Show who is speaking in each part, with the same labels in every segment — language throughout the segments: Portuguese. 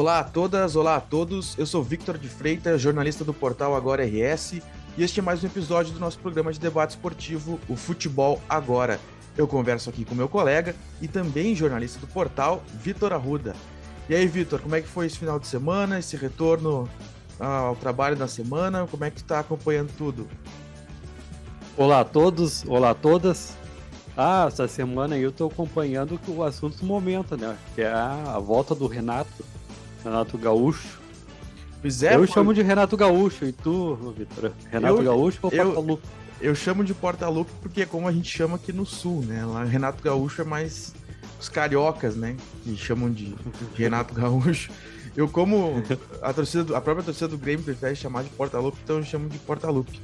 Speaker 1: Olá a todas, olá a todos. Eu sou Victor de Freitas, jornalista do portal Agora RS, e este é mais um episódio do nosso programa de debate esportivo, o Futebol Agora. Eu converso aqui com meu colega e também jornalista do portal, Vitor Arruda. E aí, Vitor, como é que foi esse final de semana, esse retorno ao trabalho da semana? Como é que tu tá acompanhando tudo?
Speaker 2: Olá a todos, olá a todas. Essa semana aí eu tô acompanhando o assunto do momento, né? Que é a volta do Renato Gaúcho.
Speaker 1: Pois é,
Speaker 2: Eu chamo de Renato Gaúcho, e tu, Vitor? Renato Gaúcho ou Portaluppi?
Speaker 1: Eu chamo de Portaluppi porque é como a gente chama aqui no Sul, né? Lá Renato Gaúcho é mais os cariocas, né? Que chamam de Renato Gaúcho. Eu, como a própria torcida do Grêmio prefere chamar de Portaluppi, então eu chamo de Portaluppi.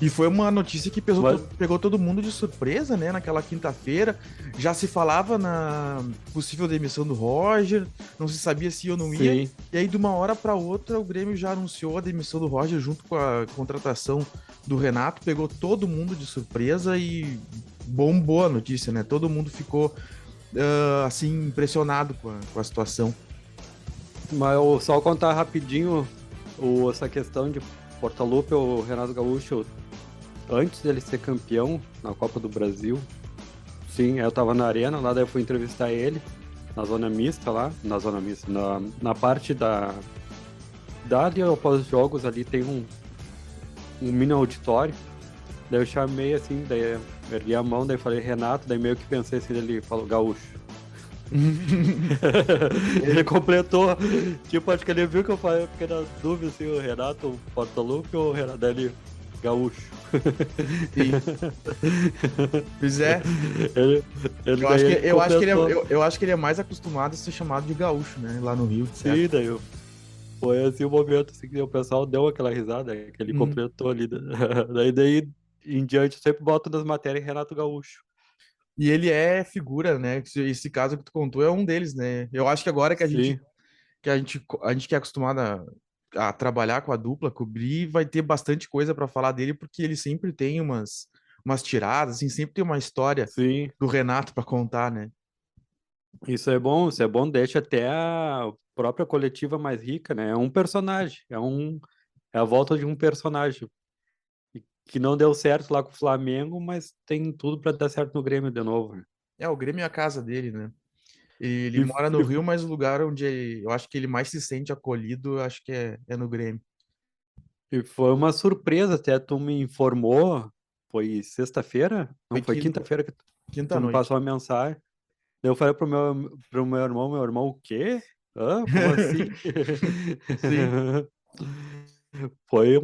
Speaker 1: E foi uma notícia que pegou todo mundo de surpresa, né? Naquela quinta-feira. Já se falava na possível demissão do Roger, não se sabia se ia ou não ia.
Speaker 2: Sim.
Speaker 1: E aí, de uma hora para outra, o Grêmio já anunciou a demissão do Roger junto com a contratação do Renato. Pegou todo mundo de surpresa e bombou a notícia, né? Todo mundo ficou, assim, impressionado com a situação.
Speaker 2: Mas eu só contar rapidinho essa questão de Portaluppi ou Renato Gaúcho. Antes dele ser campeão na Copa do Brasil, sim, eu tava na arena lá, daí eu fui entrevistar ele na zona mista lá, na parte ali após os jogos ali tem um mini auditório, daí eu chamei assim, daí eu ergui a mão, daí falei Renato, daí meio que pensei assim, ele falou Gaúcho. Ele completou, tipo, acho que ele viu que eu falei, porque na dúvida se o Renato, o Portaluppi ou o Renato, daí ele, Gaúcho.
Speaker 1: Sim. Pois é. Eu acho que ele é mais acostumado a ser chamado de gaúcho, né? Lá no Rio.
Speaker 2: Sim, daí foi assim o momento assim, que o pessoal deu aquela risada, que ele completou ali. Daí em diante eu sempre boto nas matérias Renato Gaúcho.
Speaker 1: E ele é figura, né? Esse caso que tu contou é um deles, né? Eu acho que agora
Speaker 2: Sim.
Speaker 1: a gente que é acostumado a trabalhar com a dupla, cobrir, vai ter bastante coisa para falar dele, porque ele sempre tem umas tiradas, assim, sempre tem uma história
Speaker 2: Sim,
Speaker 1: do Renato para contar, né?
Speaker 2: isso é bom, deixa até a própria coletiva mais rica, né? É um personagem, é a volta de um personagem que não deu certo lá com o Flamengo, mas tem tudo para dar certo no Grêmio de novo, né?
Speaker 1: É, o Grêmio é a casa dele, né? Ele
Speaker 2: E,
Speaker 1: mora no Rio, mas o lugar onde eu acho que ele mais se sente acolhido, eu acho que é no Grêmio.
Speaker 2: e foi uma surpresa, até tu me informou, foi sexta-feira?
Speaker 1: Foi
Speaker 2: Não, foi quinta-feira que tu me
Speaker 1: quinta-noite.
Speaker 2: passou a mensagem. Daí eu falei pro meu irmão, o quê? Como assim?
Speaker 1: Sim.
Speaker 2: Foi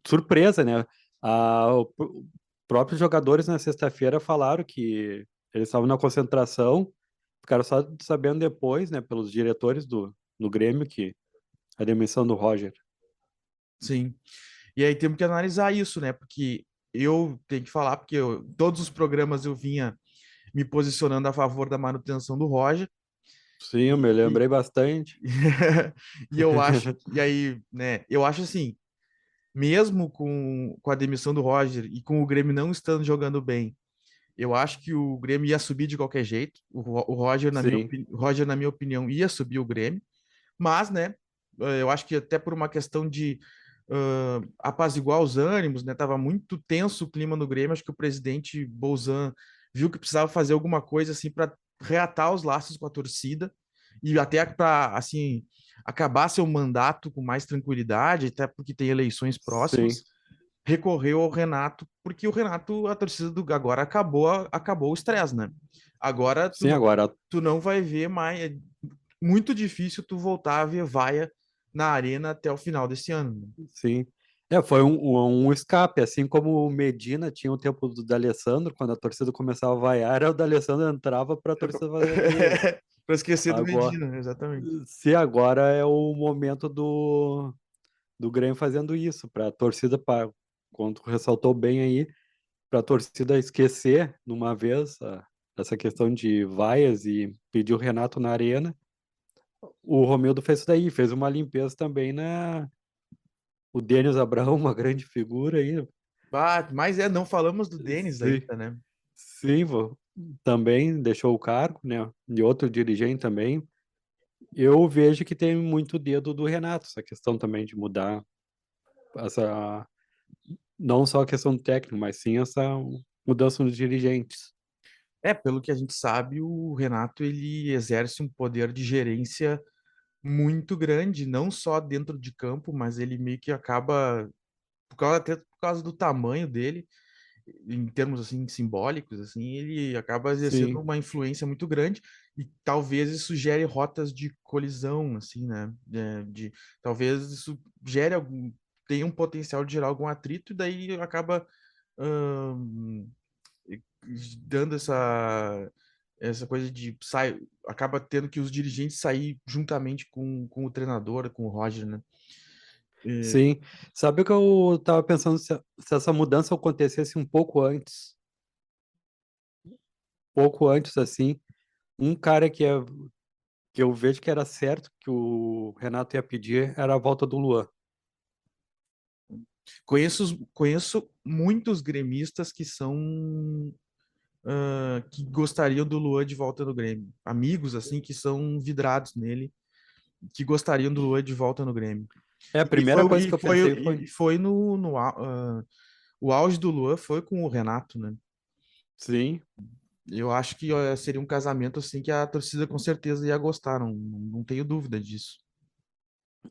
Speaker 2: surpresa, né? Os próprios jogadores na sexta-feira falaram que eles estavam na concentração, ficaram só sabendo depois, né, pelos diretores do Grêmio, que a demissão do Roger.
Speaker 1: Sim. E aí temos que analisar isso, né? Porque eu tenho que falar, porque todos os programas eu vinha me posicionando a favor da manutenção do Roger.
Speaker 2: Sim, eu me
Speaker 1: E,
Speaker 2: lembrei bastante.
Speaker 1: e eu acho, e aí, né? Eu acho assim, mesmo com a demissão do Roger e com o Grêmio não estando jogando bem, eu acho que o Grêmio ia subir de qualquer jeito. O Roger,
Speaker 2: Sim,
Speaker 1: Roger, na minha opinião, ia subir o Grêmio. Mas, né, eu acho que até por uma questão de apaziguar os ânimos, né, tava muito tenso o clima no Grêmio, acho que o presidente Bolzan viu que precisava fazer alguma coisa assim para reatar os laços com a torcida e até para assim acabar seu mandato com mais tranquilidade, até porque tem eleições
Speaker 2: sim.
Speaker 1: próximas. Recorreu ao Renato, porque o Renato, a torcida do agora acabou o estresse, né? Agora
Speaker 2: Sim, agora,
Speaker 1: tu não vai ver mais, é muito difícil tu voltar a ver vaia na arena até o final desse ano, né?
Speaker 2: sim. Foi um escape, assim como o Medina tinha o tempo do D'Alessandro, quando a torcida começava a vaiar, era o D'Alessandro entrava para a torcida fazer rir, né?
Speaker 1: Para esquecer do
Speaker 2: Agora,
Speaker 1: Medina, exatamente.
Speaker 2: se agora é o momento do Grêmio fazendo isso, para a torcida, quando tu ressaltou bem aí, para a torcida esquecer de uma vez essa questão de vaias e pedir o Renato na arena. O Romildo fez isso daí, fez uma limpeza também o Denis Abraão, uma grande figura aí.
Speaker 1: Mas não falamos do Denis
Speaker 2: Sim,
Speaker 1: ainda, né?
Speaker 2: sim, também deixou o cargo, né? E outro dirigente também. Eu vejo que tem muito dedo do Renato, essa questão também de mudar essa, não só a questão do técnico, mas sim essa mudança nos dirigentes.
Speaker 1: Pelo que a gente sabe, o Renato ele exerce um poder de gerência muito grande, não só dentro de campo, mas ele meio que acaba, até por causa do tamanho dele, em termos assim simbólicos, assim, ele acaba exercendo
Speaker 2: Sim,
Speaker 1: uma influência muito grande e talvez isso gere rotas de colisão, assim, né? Talvez isso gere algum, tenha um potencial de gerar algum atrito e daí acaba hum, dando essa coisa de sai, acaba tendo que os dirigentes sair juntamente com o treinador, com o Roger, né? É,
Speaker 2: sim. Sabe o que eu tava pensando se essa mudança acontecesse pouco antes assim, um cara que eu vejo que era certo que o Renato ia pedir era a volta do Luan.
Speaker 1: conheço muitos gremistas que são que gostariam do Luan de volta no Grêmio. Amigos, assim, que são vidrados nele, que gostariam do Luan de volta no Grêmio.
Speaker 2: É, a
Speaker 1: E
Speaker 2: primeira
Speaker 1: foi,
Speaker 2: coisa que
Speaker 1: e
Speaker 2: eu
Speaker 1: foi,
Speaker 2: pensei foi,
Speaker 1: e foi o auge do Luan foi com o Renato, né?
Speaker 2: sim,
Speaker 1: Eu acho que seria um casamento assim que a torcida com certeza ia gostar, não tenho dúvida disso.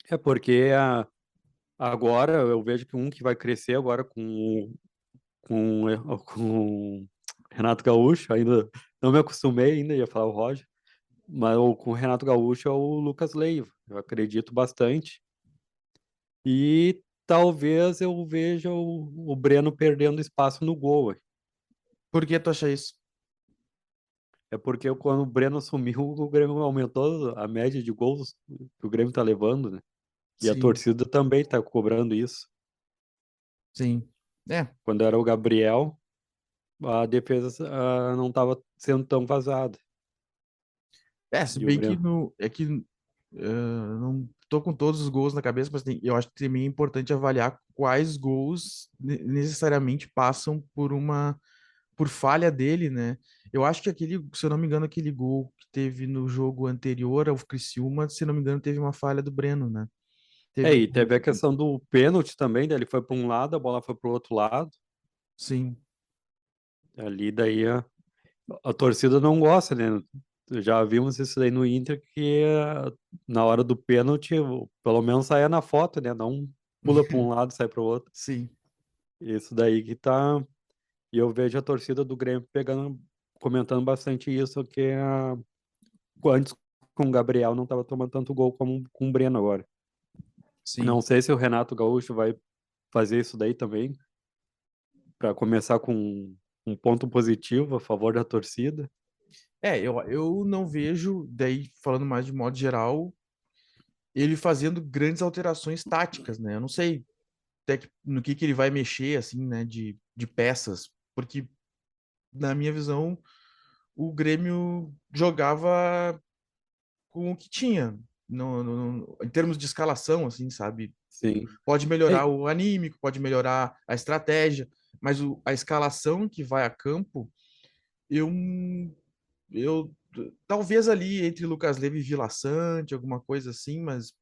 Speaker 2: é porque agora eu vejo que um que vai crescer agora com Renato Gaúcho, ainda não me acostumei ainda, ia falar o Roger, mas com o Renato Gaúcho é o Lucas Leiva, eu acredito bastante. E talvez eu veja o Breno perdendo espaço no gol.
Speaker 1: Por que tu acha isso?
Speaker 2: É porque quando o Breno sumiu, o Grêmio aumentou a média de gols que o Grêmio tá levando, né? E a
Speaker 1: Sim,
Speaker 2: torcida também tá cobrando isso.
Speaker 1: sim. É,
Speaker 2: Quando era o Gabriel, a defesa não estava sendo tão vazada.
Speaker 1: se
Speaker 2: E o
Speaker 1: bem que
Speaker 2: Grêmio.
Speaker 1: no, é que não tô com todos os gols na cabeça, mas eu acho que também é importante avaliar quais gols necessariamente passam por falha dele, né? Eu acho que aquele, se eu não me engano, aquele gol que teve no jogo anterior ao Criciúma, se eu não me engano, teve uma falha do Breno, né?
Speaker 2: É,
Speaker 1: Teve
Speaker 2: e
Speaker 1: um,
Speaker 2: teve a questão do pênalti também, daí ele foi para um lado, a bola foi para o outro lado.
Speaker 1: sim,
Speaker 2: Ali daí a torcida não gosta, né? Já vimos isso daí no Inter, que na hora do pênalti, pelo menos saia na foto, né? Não pula para um lado e sai para o outro.
Speaker 1: sim.
Speaker 2: Isso daí que tá. E eu vejo a torcida do Grêmio comentando bastante isso, que antes com o Gabriel não estava tomando tanto gol como com o Breno agora.
Speaker 1: Sim.
Speaker 2: Não sei se o Renato Gaúcho vai fazer isso daí também, para começar com um ponto positivo a favor da torcida.
Speaker 1: Eu não vejo, daí falando mais de modo geral, ele fazendo grandes alterações táticas, né? Eu não sei até no que ele vai mexer, assim, né, de peças, porque na minha visão o Grêmio jogava com o que tinha, em termos de escalação, assim, sabe?
Speaker 2: Sim.
Speaker 1: Pode melhorar
Speaker 2: É,
Speaker 1: o anímico, pode melhorar a estratégia, mas a escalação que vai a campo, eu eu talvez ali entre Lucas Leiva e Vila Sante, alguma coisa assim, mas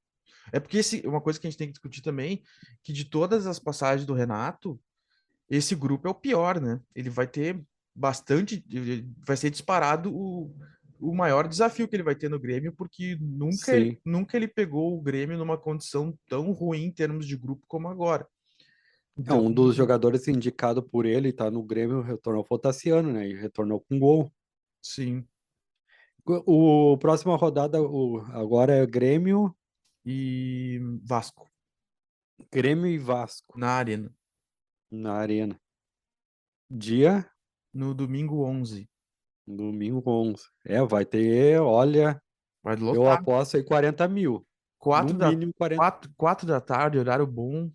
Speaker 1: é porque uma coisa que a gente tem que discutir também, que de todas as passagens do Renato, esse grupo é o pior, né? Ele vai ter bastante, vai ser disparado o maior desafio que ele vai ter no Grêmio, porque
Speaker 2: sim.
Speaker 1: nunca ele pegou o Grêmio numa condição tão ruim em termos de grupo como agora.
Speaker 2: É
Speaker 1: Então,
Speaker 2: um dos jogadores indicado por ele, tá no Grêmio, retornou o Tassiano, né? E retornou com gol.
Speaker 1: sim.
Speaker 2: O próxima rodada agora é
Speaker 1: E Vasco,
Speaker 2: Grêmio e Vasco
Speaker 1: na Arena,
Speaker 2: na Arena. Dia
Speaker 1: no domingo 11.
Speaker 2: domingo 11. É, vai ter, olha,
Speaker 1: Vai
Speaker 2: eu
Speaker 1: lotar.
Speaker 2: aposto aí 40 mil. No
Speaker 1: 4 da,
Speaker 2: mínimo 40.
Speaker 1: 4 da tarde, horário bom.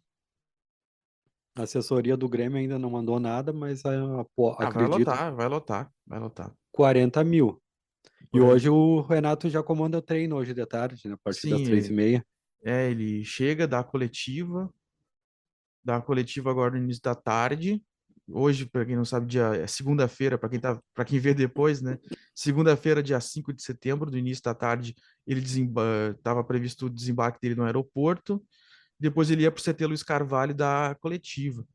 Speaker 2: A assessoria do Grêmio ainda não mandou nada, mas
Speaker 1: Ah, vai
Speaker 2: acredito
Speaker 1: lotar, vai lotar, vai lotar.
Speaker 2: 40 mil. E
Speaker 1: Por aí.
Speaker 2: hoje o Renato já comanda o treino hoje de tarde, né, a partir das três e
Speaker 1: Sim,
Speaker 2: meia.
Speaker 1: ele chega, dá a coletiva agora no início da tarde, hoje, para quem não sabe, é segunda-feira, para quem vê depois, né? Segunda-feira, dia 5 de setembro, do início da tarde, ele estava previsto o desembarque dele no aeroporto. Depois ele ia para o CT Luiz Carvalho da coletiva.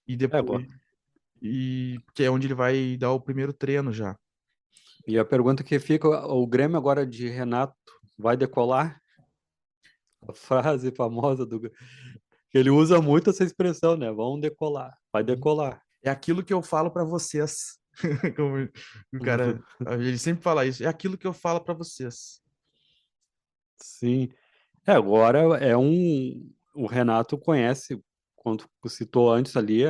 Speaker 1: E
Speaker 2: Agora.
Speaker 1: depois que é onde ele vai dar o primeiro treino já.
Speaker 2: E a pergunta que fica, o Grêmio agora de Renato vai decolar? A frase famosa do... Ele usa muito essa expressão, né? Vão decolar, vai decolar.
Speaker 1: É aquilo que eu falo para vocês. Como o cara, ele sempre fala isso. É aquilo que eu falo para vocês.
Speaker 2: Sim. Agora é um... O Renato conhece, quando citou antes ali,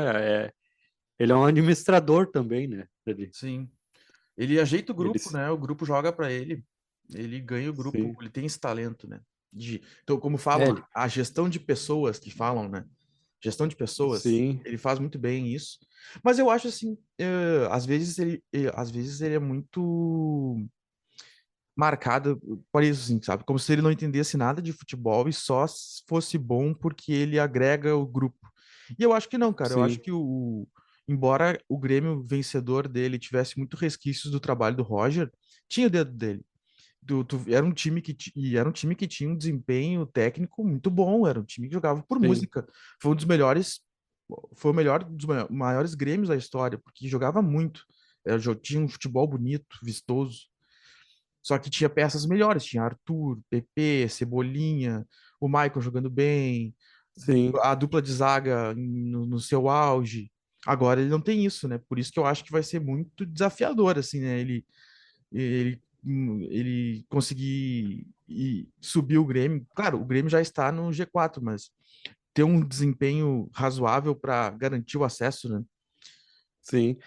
Speaker 2: ele é um administrador também, né?
Speaker 1: Sim. Ele ajeita o
Speaker 2: Ele,
Speaker 1: grupo, né? O grupo joga para ele. Ele ganha o grupo.
Speaker 2: sim.
Speaker 1: Ele tem esse talento, né? Então, como falam,
Speaker 2: Ele,
Speaker 1: a gestão de pessoas que falam, né? Gestão de pessoas,
Speaker 2: sim,
Speaker 1: ele faz muito bem isso. Mas eu acho assim, às vezes ele é muito marcado por isso, assim, sabe? Como se ele não entendesse nada de futebol e só fosse bom porque ele agrega o grupo. E eu acho que não, cara. Eu acho
Speaker 2: sim,
Speaker 1: que embora o Grêmio vencedor dele tivesse muito resquícios do trabalho do Roger, tinha o dedo dele. Era um time e era um time que tinha um desempenho técnico muito bom, era um time que jogava por
Speaker 2: sim,
Speaker 1: música. Foi um dos melhores, foi o melhor dos maiores Grêmios da história, porque jogava muito. Tinha um futebol bonito, vistoso. Só que tinha peças melhores, tinha Arthur, PP, Cebolinha, o Michael jogando bem,
Speaker 2: sim,
Speaker 1: a dupla de zaga no seu auge. Agora ele não tem isso, né? Por isso que eu acho que vai ser muito desafiador, assim, né? Ele conseguir subir o Grêmio. Claro, o Grêmio já está no G4, mas ter um desempenho razoável para garantir o acesso, né?
Speaker 2: sim.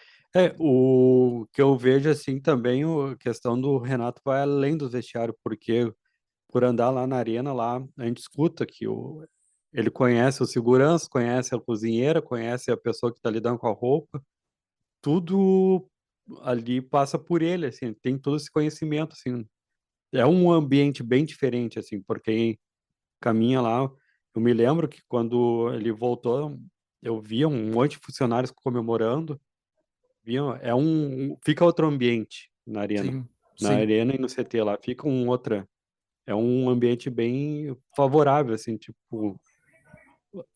Speaker 2: O que eu vejo assim também, a questão do Renato vai além do vestiário, porque por andar lá na arena, lá, a gente escuta que ele conhece o segurança, conhece a cozinheira, conhece a pessoa que está lidando com a roupa, tudo ali passa por ele, assim, tem todo esse conhecimento, assim. É um ambiente bem diferente, assim, por quem caminha lá. Eu me lembro que quando ele voltou, eu via um monte de funcionários comemorando, fica outro ambiente
Speaker 1: Sim,
Speaker 2: na
Speaker 1: sim,
Speaker 2: arena e no CT lá, fica é um ambiente bem favorável, assim, tipo,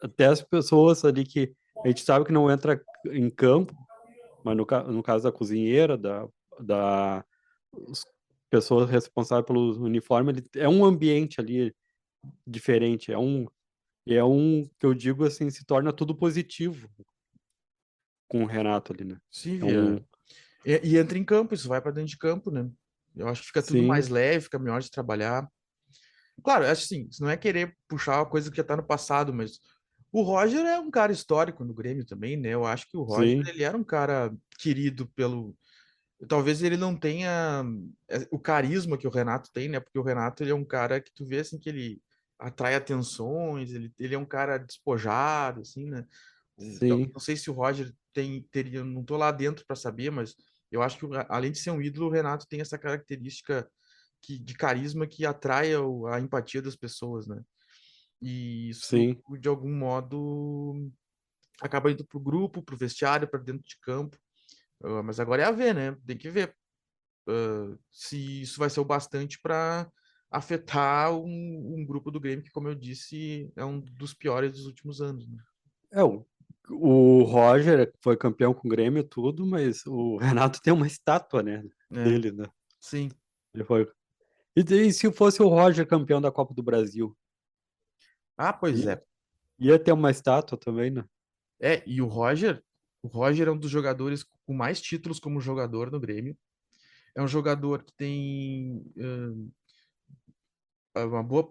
Speaker 2: até as pessoas ali que a gente sabe que não entra em campo, mas no caso da cozinheira, da os pessoas responsáveis pelo uniforme, é um ambiente ali diferente, é um que eu digo assim, se torna tudo positivo com o Renato ali, né?
Speaker 1: sim,
Speaker 2: É um,
Speaker 1: Via. E entra em campo, isso vai para dentro de campo, né? Eu acho que fica tudo mais
Speaker 2: sim,
Speaker 1: leve, fica melhor de trabalhar. Claro, eu acho assim, isso não é querer puxar uma coisa que já tá no passado, mas o Roger é um cara histórico no Grêmio também, né? Eu acho que o Roger,
Speaker 2: sim,
Speaker 1: ele era um cara querido pelo... Talvez ele não tenha o carisma que o Renato tem, né? Porque o Renato, ele é um cara que tu vê, assim, que ele atrai atenções, ele é um cara despojado, assim, né?
Speaker 2: sim,
Speaker 1: Não sei se o Roger teria, não tô lá dentro para saber, mas eu acho que além de ser um ídolo, o Renato tem essa característica de carisma que atrai a empatia das pessoas, né? E isso,
Speaker 2: sim,
Speaker 1: de algum modo, acaba indo pro grupo, pro vestiário, para dentro de campo. Mas agora é a ver, né? Tem que ver se isso vai ser o bastante para afetar um grupo do Grêmio que, como eu disse, é um dos piores dos últimos anos, né?
Speaker 2: é o Roger foi campeão com o Grêmio e tudo, mas o Renato tem uma estátua, né,
Speaker 1: É,
Speaker 2: dele, né?
Speaker 1: sim.
Speaker 2: Ele foi. E se fosse o Roger campeão da Copa do Brasil?
Speaker 1: Ah, pois
Speaker 2: Ia,
Speaker 1: é.
Speaker 2: ia ter uma estátua também, né?
Speaker 1: E o Roger é um dos jogadores com mais títulos como jogador no Grêmio. É um jogador que tem uma boa,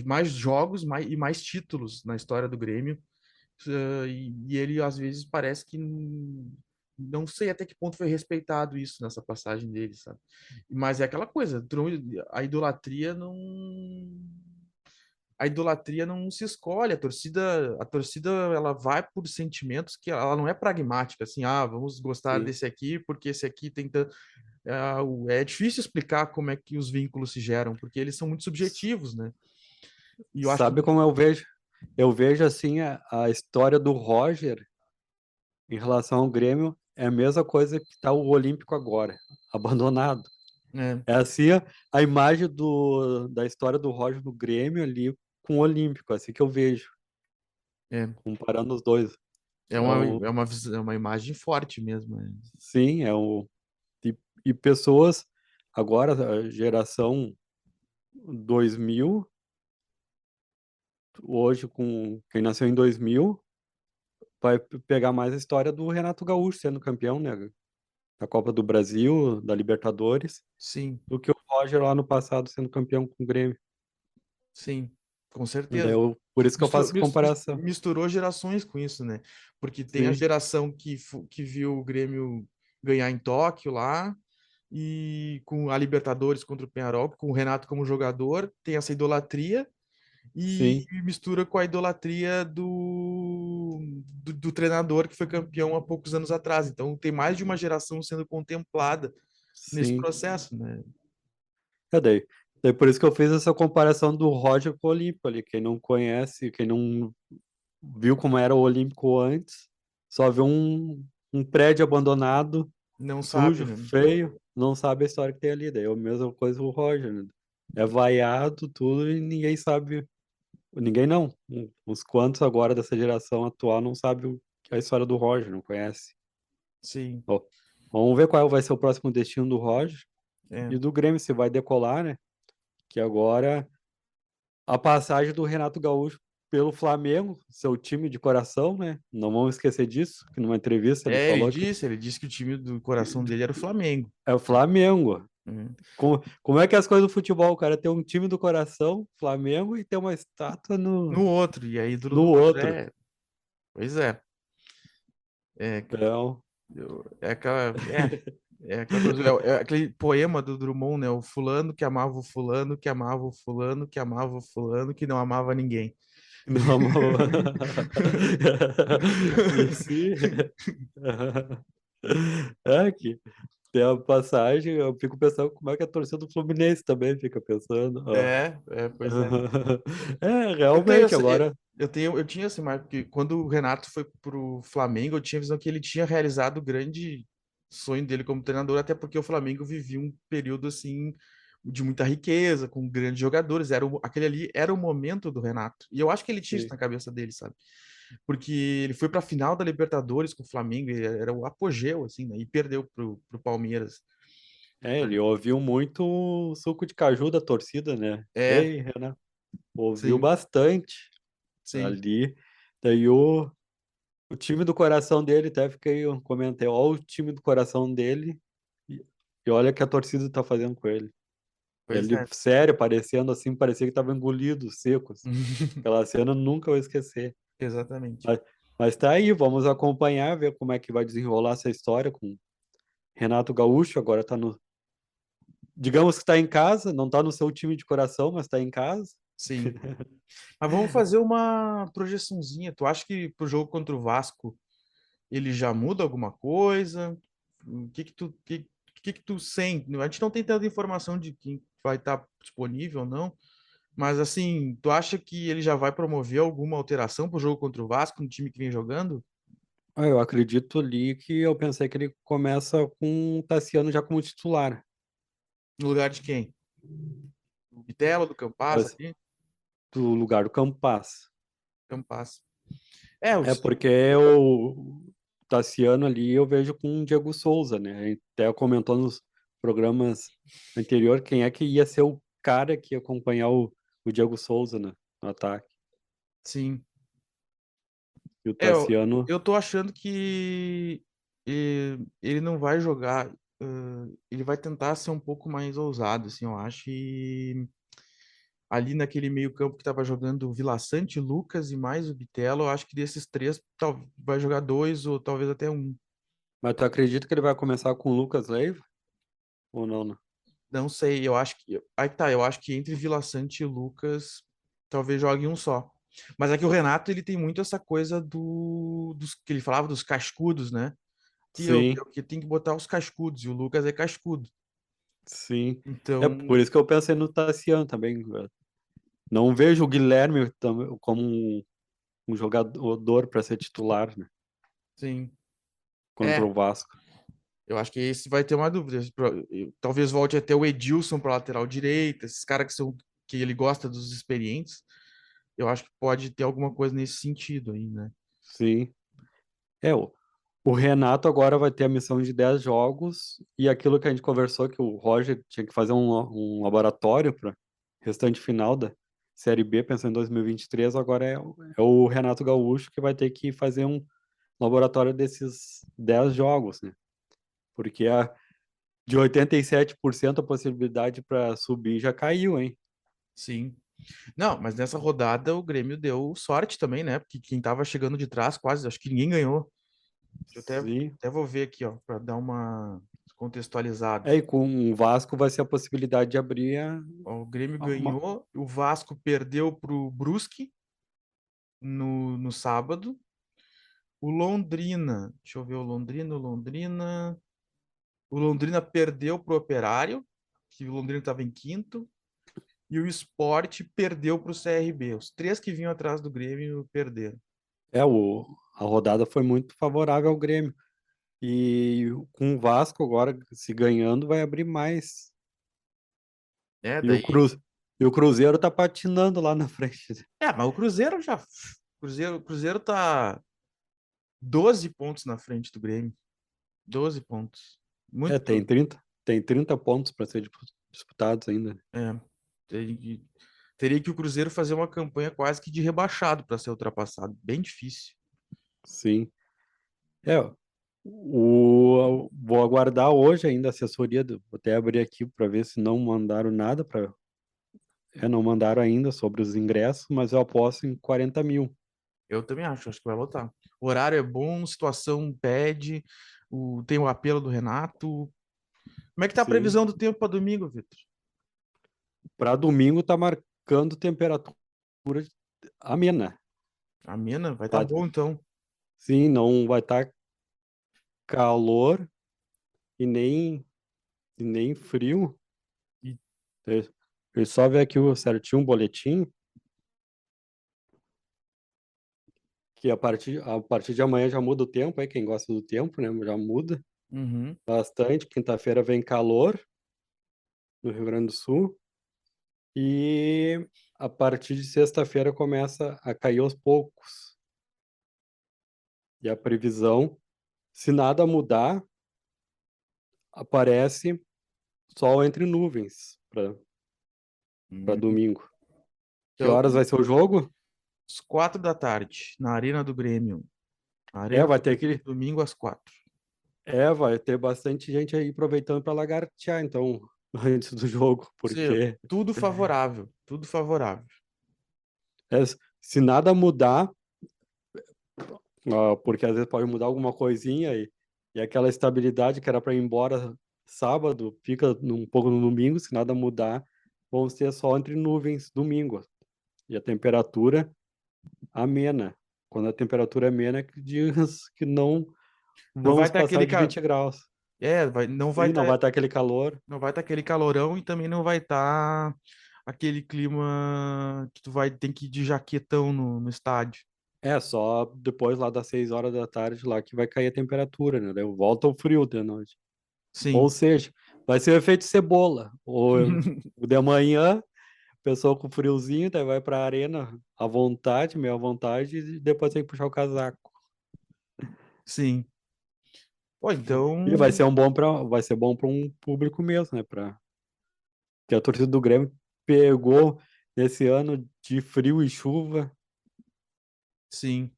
Speaker 1: mais jogos e mais títulos na história do Grêmio. E ele, às vezes, parece que não sei até que ponto foi respeitado isso nessa passagem dele, sabe? Mas é aquela coisa, a idolatria não. A idolatria não se escolhe, a torcida ela vai por sentimentos que ela não é pragmática, assim, vamos gostar
Speaker 2: Sim.
Speaker 1: desse aqui porque esse aqui tem tanto. É difícil explicar como é que os vínculos se geram, porque eles são muito subjetivos, né? E eu acho que
Speaker 2: Sabe como eu vejo? Eu vejo assim a história do Roger. em relação ao Grêmio, é a mesma coisa que tá o Olímpico agora, abandonado.
Speaker 1: É,
Speaker 2: É assim a imagem da história do Roger no Grêmio ali com o Olímpico, assim que eu vejo,
Speaker 1: é,
Speaker 2: comparando os dois.
Speaker 1: é
Speaker 2: É
Speaker 1: uma,
Speaker 2: um,
Speaker 1: é uma, é uma imagem forte mesmo.
Speaker 2: sim, é um, e pessoas agora, a geração 2000, hoje com quem nasceu em 2000, vai pegar mais a história do Renato Gaúcho sendo campeão, né, da Copa do Brasil, da Libertadores,
Speaker 1: Sim,
Speaker 2: do que o Roger lá no passado sendo campeão com o Grêmio.
Speaker 1: sim, com
Speaker 2: E daí
Speaker 1: certeza.
Speaker 2: por isso que eu faço essa comparação.
Speaker 1: Misturou gerações com isso, né? Porque tem a
Speaker 2: Sim,
Speaker 1: geração que viu o Grêmio ganhar em Tóquio lá, e com a Libertadores contra o Penharol, com o Renato como jogador, tem essa idolatria, e
Speaker 2: sim,
Speaker 1: mistura com a idolatria do treinador que foi campeão há poucos anos atrás. Então tem mais de uma geração sendo contemplada nesse
Speaker 2: sim.
Speaker 1: processo, né?
Speaker 2: É daí por isso que eu fiz essa comparação do Roger com o Olímpico ali. Quem não conhece, quem não viu como era o Olímpico antes, só vê um prédio abandonado,
Speaker 1: Não sabe,
Speaker 2: sujo,
Speaker 1: né?
Speaker 2: feio, não sabe a história que tem ali. Daí é a mesma coisa o Roger, né? É vaiado tudo e ninguém sabe. Ninguém não. Uns quantos agora dessa geração atual não sabe a história do Roger, não conhece.
Speaker 1: Sim,
Speaker 2: Ó, vamos ver qual vai ser o próximo destino do Roger
Speaker 1: é.
Speaker 2: e do Grêmio, se vai decolar, né? Que agora a passagem do Renato Gaúcho pelo Flamengo, seu time de coração, né? Não vamos esquecer disso, que numa entrevista ele
Speaker 1: É,
Speaker 2: falou que
Speaker 1: ele disse que o time do coração dele era o Flamengo.
Speaker 2: é o Flamengo.
Speaker 1: Né?
Speaker 2: Como é que é as coisas do futebol? O cara tem um time do coração, Flamengo, e tem uma estátua no,
Speaker 1: No outro, e a ídolo
Speaker 2: no
Speaker 1: do outro.
Speaker 2: outro.
Speaker 1: É, pois é. É,
Speaker 2: Então,
Speaker 1: é aquela. É aquela coisa. É aquele poema do Drummond, né? O fulano que amava o fulano, que amava o fulano, que amava o fulano, que não amava ninguém.
Speaker 2: não, e sim. É que tem a passagem, eu fico pensando como é que a torcida do Fluminense também fica pensando. Ó.
Speaker 1: Pois é.
Speaker 2: É,
Speaker 1: Eu tenho
Speaker 2: realmente,
Speaker 1: essa,
Speaker 2: agora.
Speaker 1: eu tinha essa imagem, porque quando o Renato foi pro Flamengo, eu tinha a visão que ele tinha realizado o grande sonho dele como treinador, até porque o Flamengo vivia um período assim de muita riqueza, com grandes jogadores, aquele ali era o momento do Renato. E eu acho que ele tinha isso
Speaker 2: Sim.
Speaker 1: na cabeça dele, sabe? Porque ele foi para a final da Libertadores com o Flamengo, e era o apogeu assim, né? E perdeu pro Palmeiras.
Speaker 2: É, ele ouviu muito o suco de caju da torcida, né?
Speaker 1: É,
Speaker 2: Ei, Renan, ouviu
Speaker 1: sim,
Speaker 2: bastante
Speaker 1: sim.
Speaker 2: ali. Daí o time do coração dele, até fiquei, eu comentei, ó, o time do coração dele, e olha o que a torcida tá fazendo com ele.
Speaker 1: Pois
Speaker 2: Ele,
Speaker 1: é.
Speaker 2: sério, parecendo assim, parecia que tava engolido, secos. Aquela cena eu nunca vou esquecer.
Speaker 1: Exatamente.
Speaker 2: Mas, mas tá aí, vamos acompanhar, ver como é que vai desenrolar essa história com Renato Gaúcho, agora tá no. Digamos que tá em casa, não tá no seu time de coração, mas tá em casa.
Speaker 1: Sim. Mas vamos fazer uma projeçãozinha. Tu acha que pro jogo contra o Vasco ele já muda alguma coisa? O que que tu sente? A gente não tem tanta informação de quem vai estar disponível ou não, mas assim, tu acha que ele já vai promover alguma alteração pro jogo contra o Vasco no time que vem jogando?
Speaker 2: Ah, eu acredito ali que eu pensei que ele começa com o Tassiano já como titular.
Speaker 1: No lugar de quem? Do Bitelo, do Campas
Speaker 2: Mas
Speaker 1: ali?
Speaker 2: do lugar do Campas.
Speaker 1: Campas. É,
Speaker 2: É
Speaker 1: os...
Speaker 2: porque o Tassiano ali eu vejo com o Diego Souza, né? A gente até comentou nos programas anteriores quem é que ia ser o cara que ia acompanhar o Diego Souza, né, no ataque.
Speaker 1: sim.
Speaker 2: E o
Speaker 1: É,
Speaker 2: Tassiano,
Speaker 1: eu tô achando que ele não vai jogar, ele vai tentar ser um pouco mais ousado, assim, eu acho. E ali naquele meio-campo que tava jogando o Vila Sante, Lucas e mais o Bitelo, eu acho que desses três vai jogar dois ou talvez até um.
Speaker 2: mas tu acredita que ele vai começar com o Lucas Leiva ou não, né?
Speaker 1: Não sei, eu acho que. Aí tá, eu acho que entre Vila Sante e Lucas, talvez jogue um só. Mas é que o Renato, ele tem muito essa coisa dos que ele falava dos cascudos, né?
Speaker 2: Sim,
Speaker 1: Que tem que botar os cascudos, e o Lucas é cascudo.
Speaker 2: sim. É
Speaker 1: Então,
Speaker 2: por isso que eu pensei no Tassiano também. Não vejo o Guilherme como um jogador para ser titular, né?
Speaker 1: sim.
Speaker 2: contra
Speaker 1: É,
Speaker 2: o Vasco.
Speaker 1: eu acho que esse vai ter uma dúvida. Talvez volte até o Edilson para lateral direita, esses caras que ele gosta dos experientes. Eu acho que pode ter alguma coisa nesse sentido aí, né?
Speaker 2: Sim. É, o Renato agora vai ter a missão de 10 jogos e aquilo que a gente conversou que o Roger tinha que fazer um laboratório para restante final da Série B, pensando em 2023, agora é o Renato Gaúcho que vai ter que fazer um laboratório desses 10 jogos, né? Porque de 87% a possibilidade para subir já caiu, hein?
Speaker 1: Sim. Não, mas nessa rodada o Grêmio deu sorte também, né? Porque quem tava chegando de trás quase, acho que ninguém ganhou. Deixa eu
Speaker 2: Sim.
Speaker 1: até vou ver aqui, ó, para dar uma contextualizada.
Speaker 2: É, e com o Vasco vai ser a possibilidade de abrir
Speaker 1: Ó, o Grêmio
Speaker 2: uma...
Speaker 1: ganhou, o Vasco perdeu pro Brusque no sábado. O Londrina, deixa eu ver o Londrina perdeu pro Operário, que o Londrina estava em quinto, e o Sport perdeu pro CRB. Os três que vinham atrás do Grêmio perderam.
Speaker 2: A rodada foi muito favorável ao Grêmio. E com o Vasco agora se ganhando vai abrir mais.
Speaker 1: É,
Speaker 2: E o
Speaker 1: daí.
Speaker 2: e o Cruzeiro tá patinando lá na frente.
Speaker 1: É, mas o Cruzeiro já. O Cruzeiro tá 12 pontos na frente do Grêmio. 12 pontos.
Speaker 2: É,
Speaker 1: Muito.
Speaker 2: tem 30 pontos para ser disputados ainda.
Speaker 1: É, teria teria que o Cruzeiro fazer uma campanha quase que de rebaixado para ser ultrapassado. Bem difícil.
Speaker 2: Sim. É, vou aguardar hoje ainda a assessoria vou até abrir aqui para ver se não mandaram nada para não mandaram ainda sobre os ingressos, mas eu aposto em 40 mil.
Speaker 1: Eu também acho que vai lotar. O horário é bom, situação pede, tem o apelo do Renato. Como é que tá a
Speaker 2: Sim.
Speaker 1: previsão do tempo para domingo, Vitor?
Speaker 2: Para domingo tá marcando temperatura amena.
Speaker 1: A Mena vai estar
Speaker 2: Tá?
Speaker 1: bom, então.
Speaker 2: Sim, não vai estar calor e nem frio.
Speaker 1: E-
Speaker 2: Eu só ver aqui certinho um boletim que a partir de amanhã já muda o tempo, aí quem gosta do tempo, né? Já muda
Speaker 1: Uhum.
Speaker 2: bastante. Quinta-feira vem calor no Rio Grande do Sul e a partir de sexta-feira começa a cair aos poucos. E a previsão, se nada mudar, aparece sol entre nuvens para
Speaker 1: Hum.
Speaker 2: domingo. Que
Speaker 1: Então,
Speaker 2: horas vai ser o jogo?
Speaker 1: às 4 da tarde, na Arena do Grêmio.
Speaker 2: É,
Speaker 1: Arena
Speaker 2: vai
Speaker 1: do
Speaker 2: ter
Speaker 1: Grêmio,
Speaker 2: aquele.
Speaker 1: domingo às 4.
Speaker 2: Vai ter bastante gente aí aproveitando para lagartear, então, antes do jogo,
Speaker 1: Sim,
Speaker 2: porque
Speaker 1: tudo favorável, tudo favorável.
Speaker 2: é, se nada mudar, porque às vezes pode mudar alguma coisinha e aquela estabilidade que era para ir embora sábado, fica um pouco no domingo, se nada mudar, vamos ter sol entre nuvens domingo. E a temperatura amena. Quando a temperatura é amena, que diz que não
Speaker 1: Não vai
Speaker 2: vamos
Speaker 1: ter
Speaker 2: passar
Speaker 1: aquele
Speaker 2: de 20 graus. Sim, não vai estar aquele calor.
Speaker 1: não vai estar aquele calorão e também não vai estar aquele clima que tu vai ter que ir de jaquetão no estádio.
Speaker 2: É, só depois lá das 6 horas da tarde lá que vai cair a temperatura, né? Daí volta o frio de noite. Ou
Speaker 1: Sim.
Speaker 2: seja, vai ser o efeito cebola. O de manhã, pessoa com friozinho, daí vai pra arena à vontade, meio à vontade, e depois tem que puxar o casaco.
Speaker 1: Sim. Pô,
Speaker 2: E
Speaker 1: então,
Speaker 2: vai ser bom para um público mesmo, né? Que a torcida do Grêmio pegou esse ano de frio e chuva.
Speaker 1: sim.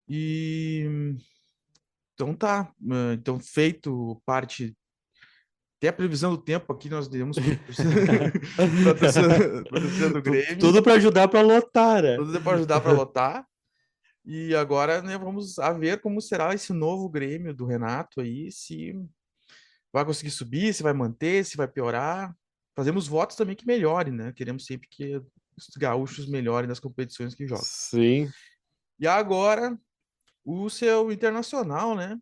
Speaker 1: E então tá. Então, feito parte. Até a previsão do tempo aqui nós demos pra torcida do Grêmio.
Speaker 2: Tudo para ajudar para lotar, né?
Speaker 1: Tudo é para ajudar para lotar. E agora, né, vamos a ver como será esse novo Grêmio do Renato aí, se vai conseguir subir, se vai manter, se vai piorar. Fazemos votos também que melhore, né? Queremos sempre que os gaúchos melhorem nas competições que jogam.
Speaker 2: Sim.
Speaker 1: E agora, o seu internacional, né?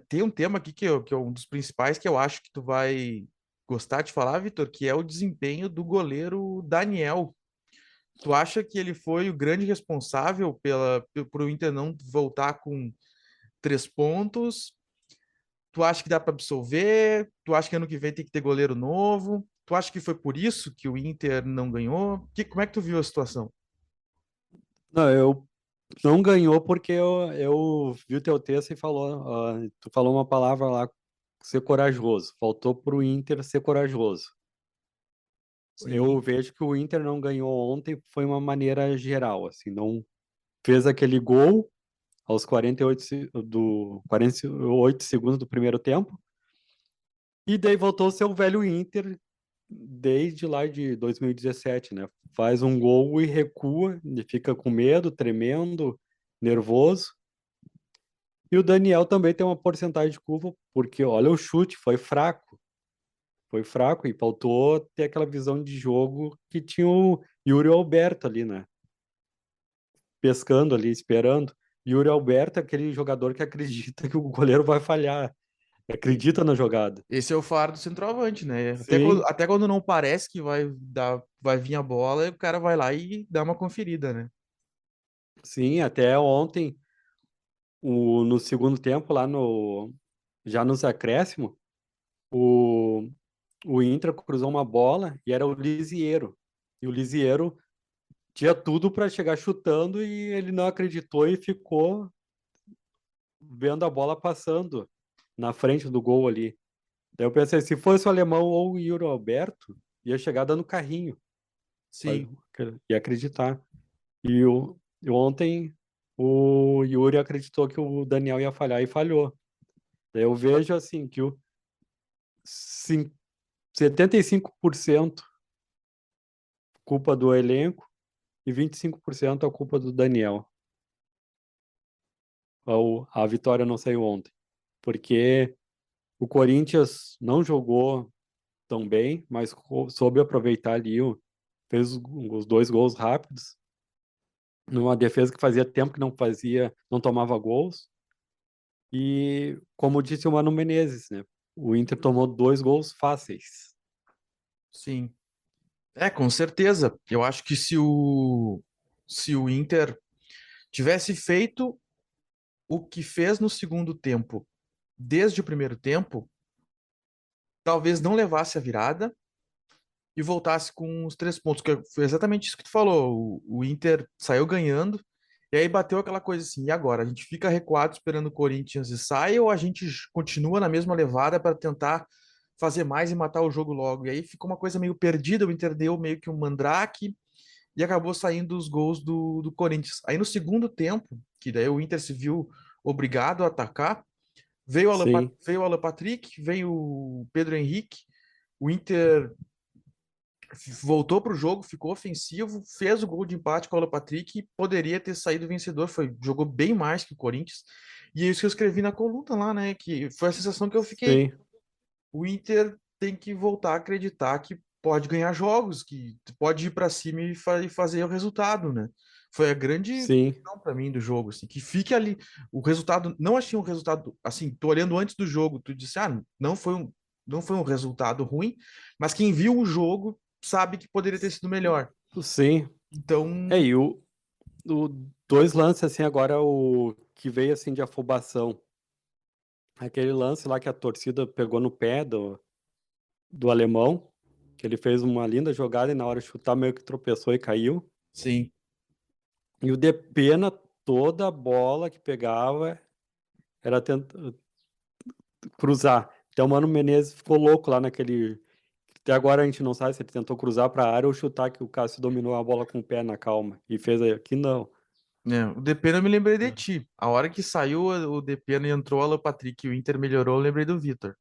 Speaker 1: Tem um tema aqui que é um dos principais que eu acho que tu vai gostar de falar, Vitor, que é o desempenho do goleiro Daniel. Tu acha que ele foi o grande responsável por o Inter não voltar com 3 pontos? Tu acha que dá para absolver? Tu acha que ano que vem tem que ter goleiro novo? Tu acha que foi por isso que o Inter não ganhou? Como é que tu viu a situação?
Speaker 2: Não, eu não ganhou porque eu vi o teu texto e falou, tu falou uma palavra lá, ser corajoso. Faltou pro Inter ser corajoso.
Speaker 1: Sim,
Speaker 2: Eu vejo que o Inter não ganhou ontem, foi uma maneira geral, assim, não fez aquele gol aos 48 segundos do primeiro tempo, e daí voltou a ser o velho Inter desde lá de 2017, né? Faz um gol e recua, e fica com medo, tremendo, nervoso. E o Daniel também tem uma porcentagem de curva, porque olha o chute, foi fraco e faltou ter aquela visão de jogo que tinha o Yuri Alberto ali, né? Pescando ali, esperando. Yuri Alberto é aquele jogador que acredita que o goleiro vai falhar, acredita na jogada.
Speaker 1: esse é o faro do centroavante, né?
Speaker 2: Sim,
Speaker 1: Até quando não parece que vai vir a bola, o cara vai lá e dá uma conferida, né?
Speaker 2: sim, até ontem, no segundo tempo, já nos acréscimos, o, o Inter cruzou uma bola e era o Lisiero. E o Lisiero tinha tudo para chegar chutando e ele não acreditou e ficou vendo a bola passando na frente do gol ali. Daí eu pensei, se fosse o alemão ou o Yuri Alberto, ia chegar dando carrinho,
Speaker 1: Sim,
Speaker 2: ia acreditar. E ontem o Yuri acreditou que o Daniel ia falhar e falhou. Daí eu vejo assim que o cin- 75% culpa do elenco e 25% a culpa do Daniel. A vitória não saiu ontem. Porque o Corinthians não jogou tão bem, mas soube aproveitar ali, fez os dois gols rápidos, numa defesa que fazia tempo que não fazia, não tomava gols. E como disse o Mano Menezes, né? O Inter tomou dois gols fáceis.
Speaker 1: sim. É, com certeza. Eu acho que se o Inter tivesse feito o que fez no segundo tempo, desde o primeiro tempo, talvez não levasse a virada e voltasse com os 3 pontos, que foi exatamente isso que tu falou. O Inter saiu ganhando, e aí bateu aquela coisa assim, e agora? A gente fica recuado esperando o Corinthians e sai, ou a gente continua na mesma levada para tentar fazer mais e matar o jogo logo? E aí ficou uma coisa meio perdida, o Inter deu meio que um mandrake, e acabou saindo os gols do Corinthians. Aí no segundo tempo, que daí o Inter se viu obrigado a atacar,
Speaker 2: Sim,
Speaker 1: veio o Alan Patrick, veio o Pedro Henrique, o Inter voltou para o jogo, ficou ofensivo, fez o gol de empate com o Alan Patrick e poderia ter saído vencedor. Jogou bem mais que o Corinthians. E é isso que eu escrevi na coluna lá, né? Que foi a sensação que eu fiquei.
Speaker 2: sim,
Speaker 1: O Inter tem que voltar a acreditar que pode ganhar jogos, que pode ir para cima e fazer o resultado, né? Foi a grande
Speaker 2: sim,
Speaker 1: para mim do jogo, assim, que fique ali. O resultado, não achei um resultado, assim, tô olhando antes do jogo, tu disse, não foi um resultado ruim, mas quem viu o jogo sabe que poderia ter sido melhor.
Speaker 2: sim. É,
Speaker 1: Então,
Speaker 2: e o dois lances assim agora o que veio assim de afobação. Aquele lance lá que a torcida pegou no pé do alemão, que ele fez uma linda jogada e na hora de chutar meio que tropeçou e caiu.
Speaker 1: sim,
Speaker 2: E o Depena, toda a bola que pegava era cruzar. Então o Mano Menezes ficou louco lá naquele. Até agora a gente não sabe se ele tentou cruzar para a área ou chutar que o Cássio dominou a bola com o pé na calma. E fez aqui não.
Speaker 1: né? O Depena eu me lembrei de ti. A hora que saiu o Depena e entrou o Alan Patrick e o Inter melhorou, eu lembrei do Vitor.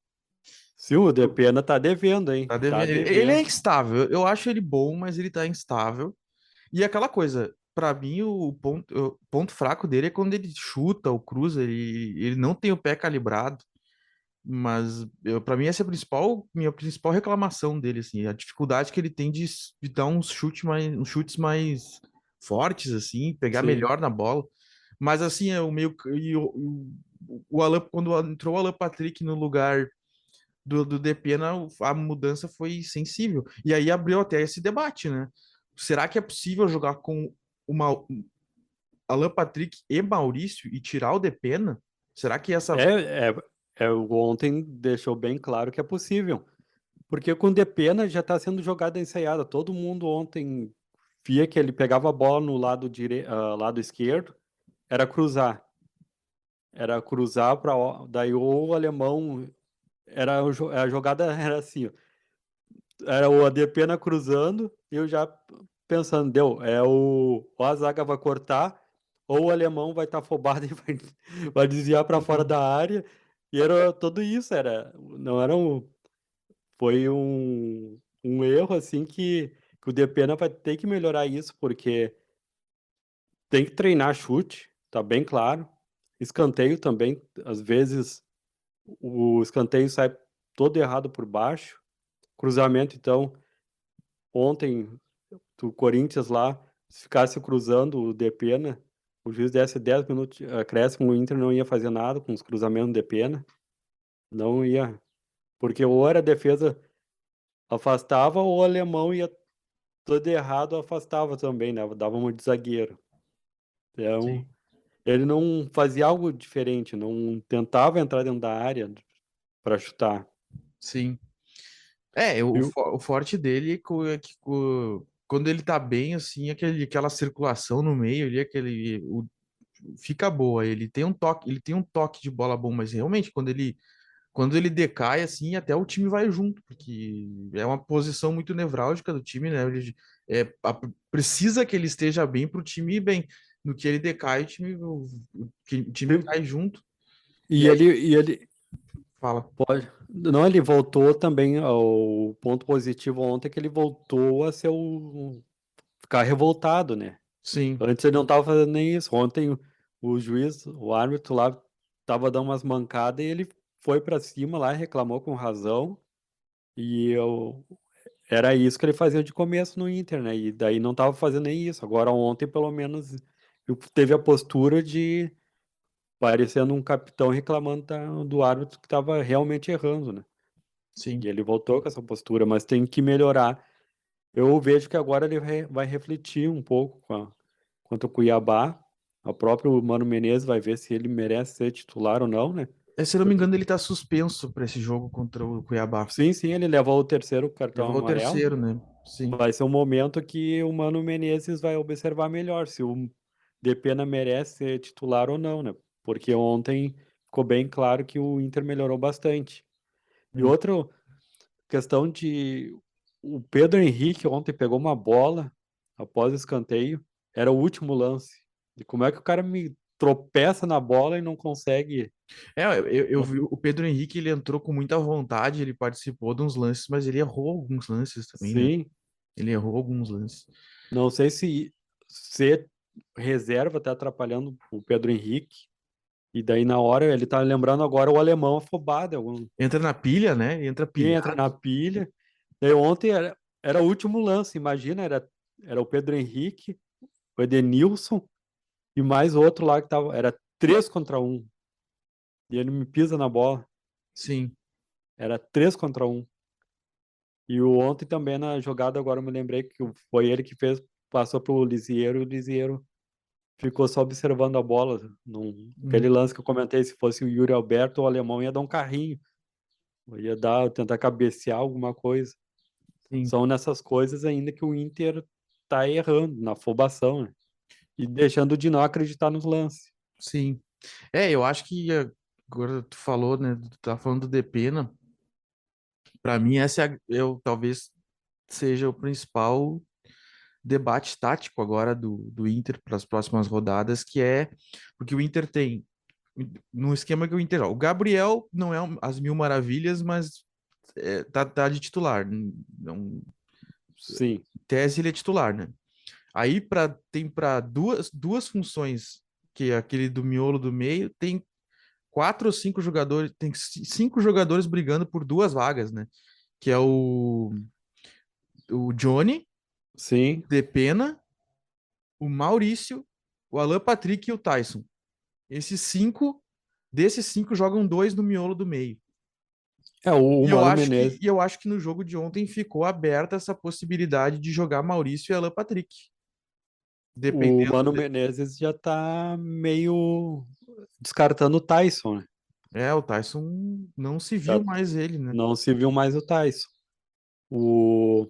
Speaker 2: Sim, o Depena tá devendo, hein?
Speaker 1: Tá
Speaker 2: Tá
Speaker 1: devendo. Ele é
Speaker 2: devendo.
Speaker 1: instável. Eu acho ele bom, mas ele tá instável. E aquela coisa, pra mim, o ponto fraco dele é quando ele chuta ou cruza, ele não tem o pé calibrado. Mas para mim essa é a minha principal reclamação dele, assim, a dificuldade que ele tem de dar uns chutes mais fortes, assim, pegar
Speaker 2: Sim,
Speaker 1: melhor na bola. Mas assim, é o meio e o Alan, quando entrou o Alan Patrick no lugar do Depena, a mudança foi sensível. E aí abriu até esse debate, né? será que é possível jogar com uma Alan Patrick e Maurício e tirar o Depena? Será que essa.
Speaker 2: O ontem deixou bem claro que é possível. Porque com o Depena já está sendo jogada ensaiada. Todo mundo ontem via que ele pegava a bola no lado esquerdo, era cruzar. Era cruzar para daí o alemão a jogada era assim, ó. Era o Depena cruzando e eu já pensando, deu, ou a zaga vai cortar ou o alemão vai estar afobado e vai desviar para fora da área. E era tudo isso, não era um foi um erro assim que o Depena vai ter que melhorar isso, porque tem que treinar chute, tá bem claro. Escanteio também, às vezes o escanteio sai todo errado por baixo. Cruzamento, então, ontem do Corinthians lá, se ficasse cruzando o Depena, o juiz desse 10 minutos de acréscimo, o Inter não ia fazer nada com os cruzamentos do Depena, não ia, porque ou era a defesa afastava ou o alemão ia todo errado, afastava também, né? Dava uma de zagueiro. Então,
Speaker 1: Sim.
Speaker 2: ele não fazia algo diferente, não tentava entrar dentro da área para chutar.
Speaker 1: Sim. É,
Speaker 2: Viu?
Speaker 1: o forte dele é que quando ele tá bem, assim, aquela circulação no meio ali, fica boa. Ele tem um toque de bola bom, mas realmente quando ele decai, assim, até o time vai junto, porque é uma posição muito nevrálgica do time, né? Precisa que ele esteja bem para o time ir bem. No que ele decai, o time
Speaker 2: Viu?
Speaker 1: cai junto. E
Speaker 2: E
Speaker 1: aí,
Speaker 2: ele
Speaker 1: fala.
Speaker 2: pode. Não, ele voltou também. O ponto positivo ontem é que ele voltou a ser ficar revoltado, né?
Speaker 1: Sim,
Speaker 2: Antes ele não estava fazendo nem isso. Ontem o juiz, o árbitro lá, tava dando umas mancadas e ele foi para cima lá, reclamou com razão. E era isso que ele fazia de começo no Inter, né? E daí não tava fazendo nem isso. Agora ontem, pelo menos, teve a postura de parecendo um capitão reclamando do árbitro que estava realmente errando, né?
Speaker 1: sim.
Speaker 2: E ele voltou com essa postura, mas tem que melhorar. Eu vejo que agora ele vai refletir um pouco contra o Cuiabá. O próprio Mano Menezes vai ver se ele merece ser titular ou não, né?
Speaker 1: Se eu não me
Speaker 2: Porque,
Speaker 1: engano, ele tá suspenso para esse jogo contra o Cuiabá.
Speaker 2: sim, ele levou o terceiro cartão
Speaker 1: Levou o
Speaker 2: amarelo.
Speaker 1: terceiro, né? Sim,
Speaker 2: Vai ser um momento que o Mano Menezes vai observar melhor se o Depena merece ser titular ou não, né? Porque ontem ficou bem claro que o Inter melhorou bastante. E
Speaker 1: sim.
Speaker 2: outra questão de o Pedro Henrique ontem pegou uma bola após o escanteio, era o último lance. E como é que o cara me tropeça na bola e não consegue?
Speaker 1: Eu
Speaker 2: Não-
Speaker 1: vi o Pedro Henrique, ele entrou com muita vontade, ele participou de uns lances, mas ele errou alguns lances também, né?
Speaker 2: Sim,
Speaker 1: Ele errou alguns lances.
Speaker 2: não sei se ser reserva tá atrapalhando o Pedro Henrique. E daí, na hora, ele tá lembrando agora o alemão afobado.
Speaker 1: Entra na pilha, né? Entra
Speaker 2: Entra
Speaker 1: pilhado.
Speaker 2: na pilha. Daí ontem era o último lance, imagina, era o Pedro Henrique, o Edenilson e mais outro lá que tava. Era 3 contra 1. E ele me pisa na bola.
Speaker 1: Sim,
Speaker 2: Era 3 contra 1. E o ontem também na jogada, agora eu me lembrei que foi ele que fez, passou pro Lisieiro e o Lisieiro ficou só observando a bola. Aquele
Speaker 1: uhum,
Speaker 2: lance que eu comentei, se fosse o Yuri Alberto, o alemão ia dar um carrinho. Ia tentar cabecear alguma coisa.
Speaker 1: sim,
Speaker 2: São nessas coisas ainda que o Inter tá errando, na afobação, né? E deixando de não acreditar nos lances.
Speaker 1: sim. Eu acho que agora tu falou, né? Tu tá falando do Depena. Pra mim, talvez seja o principal debate tático agora do Inter para as próximas rodadas, que é porque o Inter tem no esquema que o Inter, o Gabriel não é as mil maravilhas, mas tá de titular. Não,
Speaker 2: Sim,
Speaker 1: em tese ele é titular, né? Aí tem para duas funções, que é aquele do miolo do meio, tem quatro ou cinco jogadores, tem cinco jogadores brigando por duas vagas, né? Que é o Johnny,
Speaker 2: sim.
Speaker 1: Depena, o Maurício, o Alan Patrick e o Tyson. Esses cinco, desses cinco jogam dois no miolo do meio.
Speaker 2: O Mano Menezes,
Speaker 1: E eu acho que no jogo de ontem ficou aberta essa possibilidade de jogar Maurício e Alan Patrick.
Speaker 2: o
Speaker 1: Dependendo.
Speaker 2: Mano Menezes já tá meio descartando o Tyson, né?
Speaker 1: É, o Tyson não se
Speaker 2: Já
Speaker 1: viu mais ele, né?
Speaker 2: não se viu mais o Tyson. O...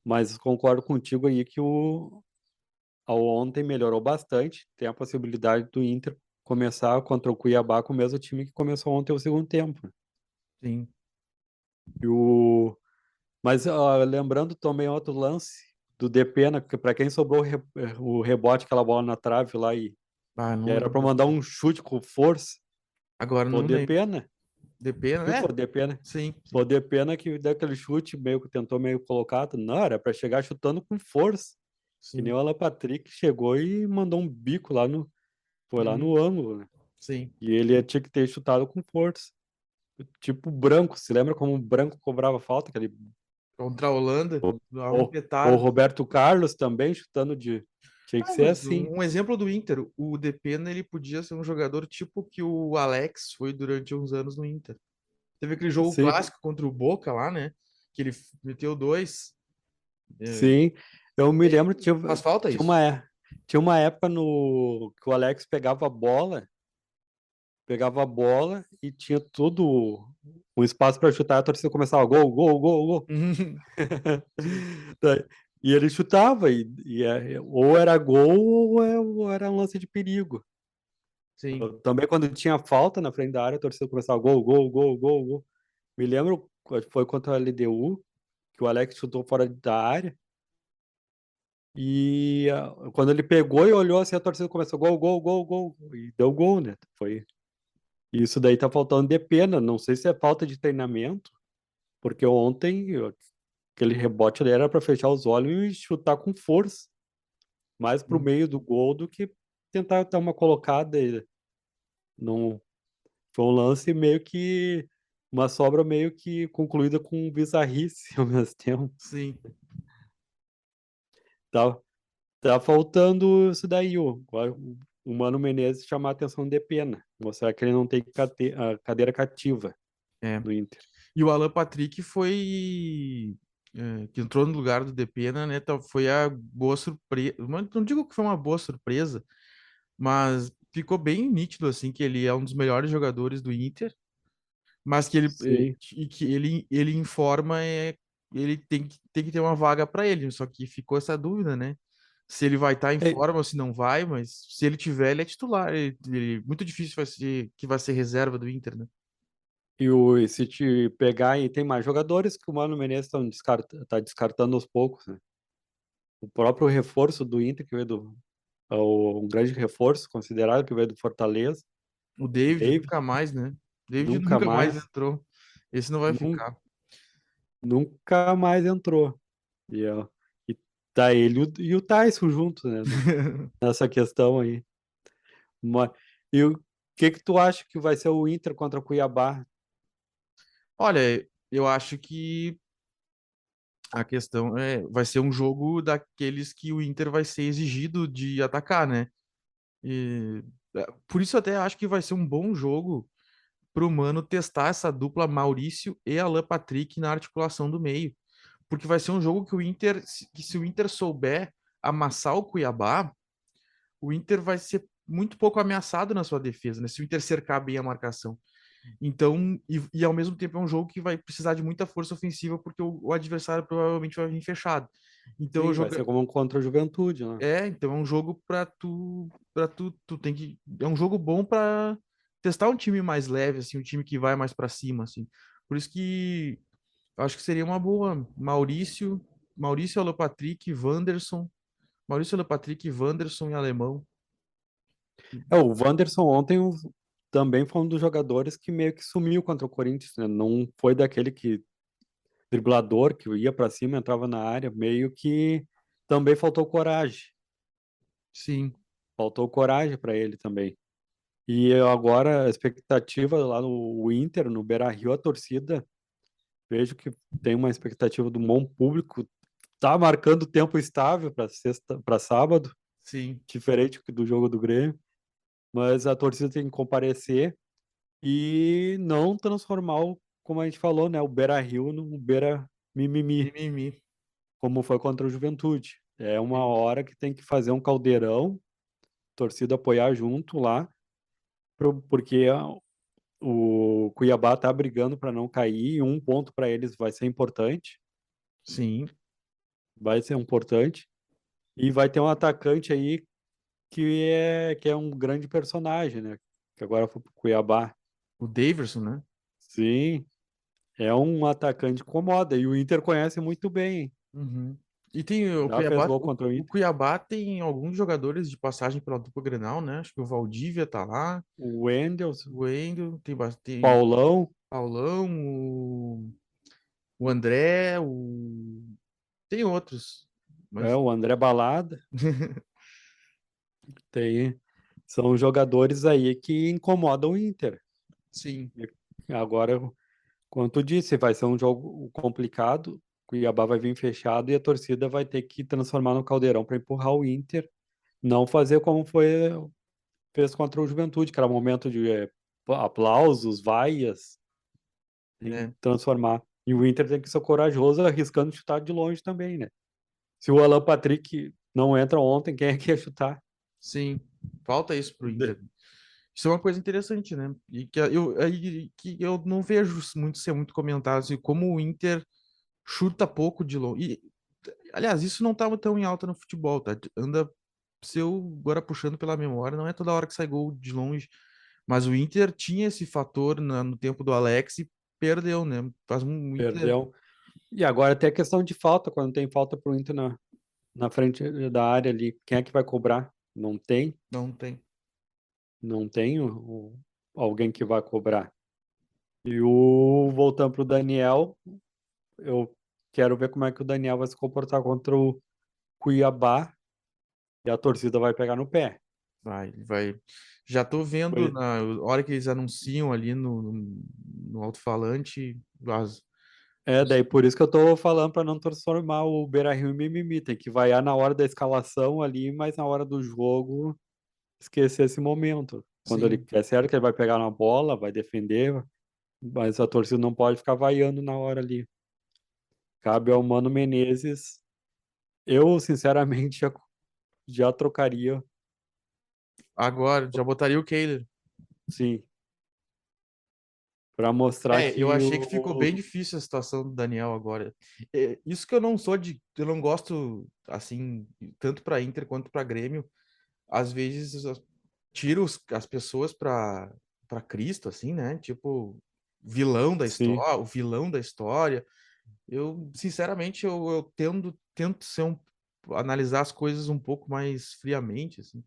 Speaker 2: Mas concordo contigo aí que ao ontem melhorou bastante. Tem a possibilidade do Inter começar contra o Cuiabá com o mesmo time que começou ontem o segundo tempo, né?
Speaker 1: Sim.
Speaker 2: E o... Mas lembrando também outro lance do Depena, que para quem sobrou o rebote, aquela bola na trave lá
Speaker 1: Ah,
Speaker 2: e
Speaker 1: não
Speaker 2: era para
Speaker 1: lembro.
Speaker 2: mandar um chute com força,
Speaker 1: Agora
Speaker 2: foi o
Speaker 1: não lembro.
Speaker 2: Depena.
Speaker 1: De pena,
Speaker 2: Viu?
Speaker 1: é?
Speaker 2: Foi o Depena.
Speaker 1: Sim,
Speaker 2: Foi o Depena que deu aquele chute meio que tentou meio colocado. Não, era para chegar chutando com força. Que nem
Speaker 1: sim.
Speaker 2: o Alan Patrick chegou e mandou um bico lá no, foi lá
Speaker 1: Uhum,
Speaker 2: no ângulo, né?
Speaker 1: sim.
Speaker 2: E ele tinha que ter chutado com força. Tipo o Branco, se lembra como o Branco cobrava falta? Aquele,
Speaker 1: Contra a Holanda, dava um
Speaker 2: o
Speaker 1: petardo.
Speaker 2: Roberto Carlos também chutando de. Tinha que
Speaker 1: Ah,
Speaker 2: ser
Speaker 1: mas
Speaker 2: assim.
Speaker 1: um exemplo do Inter, o Depena, ele podia ser um jogador tipo que o Alex foi durante uns anos no Inter. Teve aquele jogo
Speaker 2: Sim,
Speaker 1: clássico contra o Boca lá, né? Que ele meteu dois. É,
Speaker 2: sim. Eu me lembro,
Speaker 1: faz falta
Speaker 2: tinha
Speaker 1: isso.
Speaker 2: tinha uma época no, que o Alex pegava a bola e tinha todo um espaço para chutar, a torcida começava gol, gol, gol, gol.
Speaker 1: Uhum. Sim,
Speaker 2: Daí- E ele chutava, ou era gol ou era um lance de perigo.
Speaker 1: sim.
Speaker 2: Também quando tinha falta na frente da área, a torcida começava gol, gol, gol, gol, gol. Me lembro, foi contra a LDU, que o Alex chutou fora da área, e quando ele pegou e olhou assim, a torcida começou gol, gol, gol, gol, e deu gol, né? Foi, isso daí tá faltando de pena, não sei se é falta de treinamento, porque ontem aquele rebote ali era para fechar os olhos e chutar com força, mais pro
Speaker 1: Sim.
Speaker 2: meio do gol do que tentar dar uma colocada. Não, foi um lance meio que uma sobra meio que concluída com bizarrice ao mesmo tempo.
Speaker 1: Sim.
Speaker 2: Tá, tá faltando isso daí, o Mano Menezes chamar a atenção de pena, mostrar que ele não tem a cadeira cativa
Speaker 1: É.
Speaker 2: no Inter.
Speaker 1: E o Alan Patrick foi. Que entrou no lugar do Depena, né? Foi a boa surpresa. Não digo que foi uma boa surpresa, mas ficou bem nítido, assim, que ele é um dos melhores jogadores do Inter, mas que
Speaker 2: Sim.
Speaker 1: ele informa ele tem que ter uma vaga para ele, só que ficou essa dúvida, né? Se ele vai estar em
Speaker 2: É,
Speaker 1: forma ou se não vai, mas se ele tiver, ele é titular. Muito difícil vai ser que vai ser reserva do Inter, né?
Speaker 2: e se te pegar e tem mais jogadores que o Mano Menezes tá descartando aos poucos, né? O próprio reforço do Inter, que veio um grande reforço considerado, que veio do Fortaleza,
Speaker 1: O
Speaker 2: o
Speaker 1: David
Speaker 2: David,
Speaker 1: nunca mais, né? David
Speaker 2: nunca
Speaker 1: nunca mais
Speaker 2: mais,
Speaker 1: entrou. Esse não vai
Speaker 2: nun-
Speaker 1: ficar.
Speaker 2: nunca mais entrou. E tá ele e o Tyson juntos, né? Nessa questão aí. Mas, e o que tu acha que vai ser o Inter contra o Cuiabá?
Speaker 1: Olha, eu acho que a questão vai ser um jogo daqueles que o Inter vai ser exigido de atacar, né? E, por isso eu até acho que vai ser um bom jogo pro Mano testar essa dupla Maurício e Alan Patrick na articulação do meio. Porque vai ser um jogo que que se o Inter souber amassar o Cuiabá, o Inter vai ser muito pouco ameaçado na sua defesa, né? Se o Inter cercar bem a marcação. Então, e ao mesmo tempo é um jogo que vai precisar de muita força ofensiva, porque o adversário provavelmente vai vir fechado. Então,
Speaker 2: Sim, vai ser como um contra a Juventude, né?
Speaker 1: então é um jogo tu tem que, é um jogo bom para testar um time mais leve, assim, um time que vai mais para cima, assim. Por isso que eu acho que seria uma boa. Maurício Alopatrick, Wanderson. Maurício Alopatrick, Wanderson e Alemão.
Speaker 2: O Wanderson ontem também foi um dos jogadores que meio que sumiu contra o Corinthians, né? Não foi daquele que driblador que ia para cima, entrava na área, meio que também faltou coragem.
Speaker 1: Sim,
Speaker 2: Faltou coragem para ele também. E agora a expectativa lá no Inter, no Beira-Rio, a torcida, vejo que tem uma expectativa do bom público, tá marcando tempo estável para sexta, para sábado,
Speaker 1: sim.
Speaker 2: diferente do jogo do Grêmio, mas a torcida tem que comparecer e não transformar o como a gente falou, né? O Beira-Rio no Beira Mimimi,
Speaker 1: Mimimi.
Speaker 2: como foi contra o Juventude. É uma
Speaker 1: Sim.
Speaker 2: hora que tem que fazer um caldeirão, torcida apoiar junto lá, porque o Cuiabá tá brigando para não cair, e um ponto para eles
Speaker 1: Sim.
Speaker 2: vai ser importante, e vai ter um atacante aí que é um grande personagem, né? Que agora foi pro Cuiabá.
Speaker 1: O Daverson, né?
Speaker 2: Sim, é um atacante que incomoda, e o Inter conhece muito bem.
Speaker 1: Uhum. E tem o
Speaker 2: Já fez
Speaker 1: Cuiabá,
Speaker 2: gol contra o
Speaker 1: o
Speaker 2: Inter.
Speaker 1: Cuiabá tem alguns jogadores de passagem pela dupla Grenal, né? Acho que o Valdívia tá lá,
Speaker 2: O Wendel,
Speaker 1: o Wendel, tem
Speaker 2: Paulão,
Speaker 1: Paulão, o André, tem outros. Mas
Speaker 2: o André Balada, tem, são jogadores aí que incomodam o Inter.
Speaker 1: sim,
Speaker 2: E agora, como tu disse, vai ser um jogo complicado. O Cuiabá vai vir fechado e a torcida vai ter que transformar no caldeirão para empurrar o Inter. Não fazer como fez contra o Juventude, que era momento de aplausos, vaias. Tem que
Speaker 1: né?
Speaker 2: transformar. E o Inter tem que ser corajoso, arriscando chutar de longe também, né? Se o Alan Patrick não entra ontem, quem é que ia chutar?
Speaker 1: Sim, falta isso pro
Speaker 2: De-
Speaker 1: Inter. Isso é uma coisa interessante, né? E que eu não vejo muito ser muito comentado, assim, como o Inter chuta pouco de longe. E, aliás, isso não estava tão em alta no futebol, tá? Anda, se eu agora puxando pela memória, não é toda hora que sai gol de longe. Mas o Inter tinha esse fator no tempo do Alex e perdeu, né? Faz um o Inter
Speaker 2: Perdeu. E agora tem a questão de falta, quando tem falta pro Inter na frente da área ali, quem é que vai cobrar? Não tem,
Speaker 1: não tem.
Speaker 2: não tem alguém que vai cobrar. E o voltando pro Daniel, eu quero ver como é que o Daniel vai se comportar contra o Cuiabá e a torcida vai pegar no pé.
Speaker 1: Vai. Já tô vendo
Speaker 2: Foi-
Speaker 1: na hora que eles anunciam ali no alto-falante
Speaker 2: Daí por isso que eu tô falando para não transformar o Beira-Rio em mimimi, tem que vaiar na hora da escalação ali, mas na hora do jogo esquecer esse momento. Quando ele
Speaker 1: sim.
Speaker 2: quer, certo que ele vai pegar na bola, vai defender, mas a torcida não pode ficar vaiando na hora ali. Cabe ao Mano Menezes. Eu, sinceramente, já trocaria,
Speaker 1: Agora, já botaria o Kehler.
Speaker 2: sim, para mostrar
Speaker 1: Eu
Speaker 2: que
Speaker 1: achei que ficou bem
Speaker 2: o.
Speaker 1: difícil a situação do Daniel agora. Isso que eu não sou eu não gosto assim, tanto para Inter quanto para Grêmio. Às vezes tiro as pessoas para Cristo, assim, né? Tipo, vilão da
Speaker 2: Sim,
Speaker 1: história, o vilão da história. Eu, sinceramente, eu tento analisar as coisas um pouco mais friamente, assim.